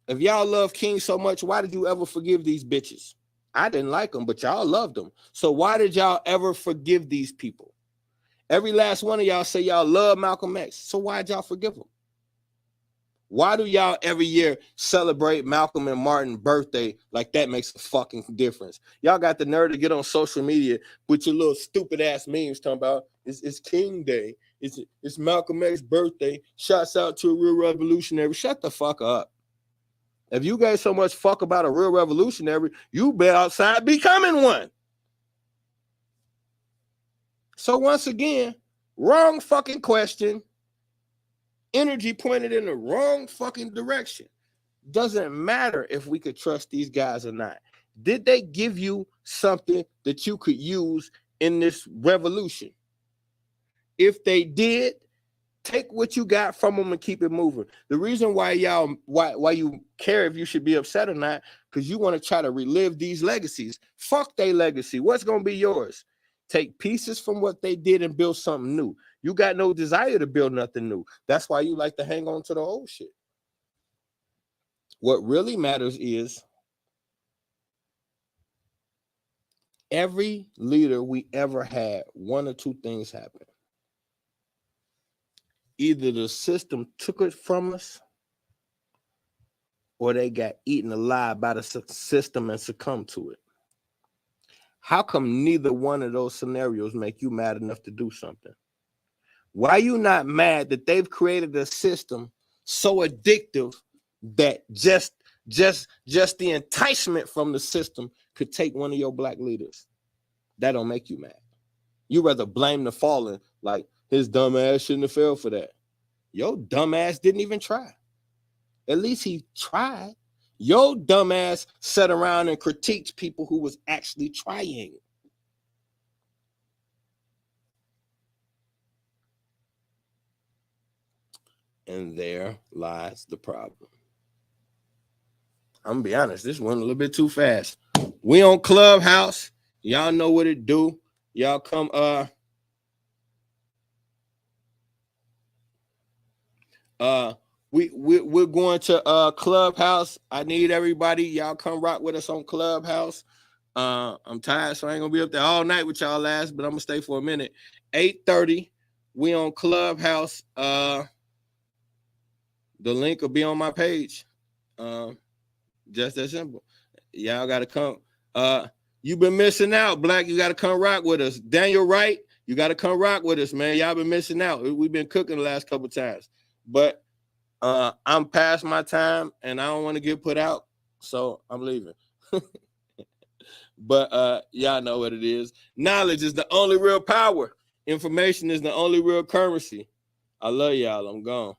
If y'all love King so much, why did you ever forgive these bitches? I didn't like them, but y'all loved them. So why did y'all ever forgive these people? Every last one of y'all say y'all love Malcolm X. So why'd y'all forgive them? Why do y'all every year celebrate Malcolm and Martin's birthday like that makes a fucking difference? Y'all got the nerve to get on social media with your little stupid ass memes talking about it's King Day. It's Malcolm X's birthday. Shouts out to a real revolutionary. Shut the fuck up. If you guys so much fuck about a real revolutionary, you be outside becoming one. So once again, wrong fucking question. Energy pointed in the wrong fucking direction. Doesn't matter if we could trust these guys or not. Did they give you something that you could use in this revolution? If they did, take what you got from them and keep it moving. The reason why why you care if you should be upset or not, because you want to try to relive these legacies. Fuck their legacy. What's gonna be yours? Take pieces from what they did and build something new. You got no desire to build nothing new. That's why you like to hang on to the old shit. What really matters is every leader we ever had, one or two things happened. Either the system took it from us or they got eaten alive by the system and succumbed to it. How come neither one of those scenarios make you mad enough to do something? Why are you not mad that they've created a system so addictive that just the enticement from the system could take one of your black leaders? That don't make you mad. You rather blame the fallen, like his dumb ass shouldn't have fell for that. Your dumb ass didn't even try. At least he tried. Your dumb ass sat around and critiqued people who was actually trying. And there lies the problem. I'm gonna be honest, this went a little bit too fast. We on Clubhouse. Y'all know what it do. Y'all come we're going to Clubhouse. I need everybody. Y'all come rock with us on Clubhouse. I'm tired, so I ain't gonna be up there all night with y'all last, but I'm gonna stay for a minute. 8:30, we on Clubhouse. The link will be on my page. Just that simple. Y'all gotta come. You've been missing out, Black. You gotta come rock with us. Daniel Wright, you gotta come rock with us, man. Y'all been missing out. We've been cooking the last couple times, but I'm past my time and I don't want to get put out, so I'm leaving. But y'all know what it is. Knowledge is the only real power. Information is the only real currency. I love y'all. I'm gone.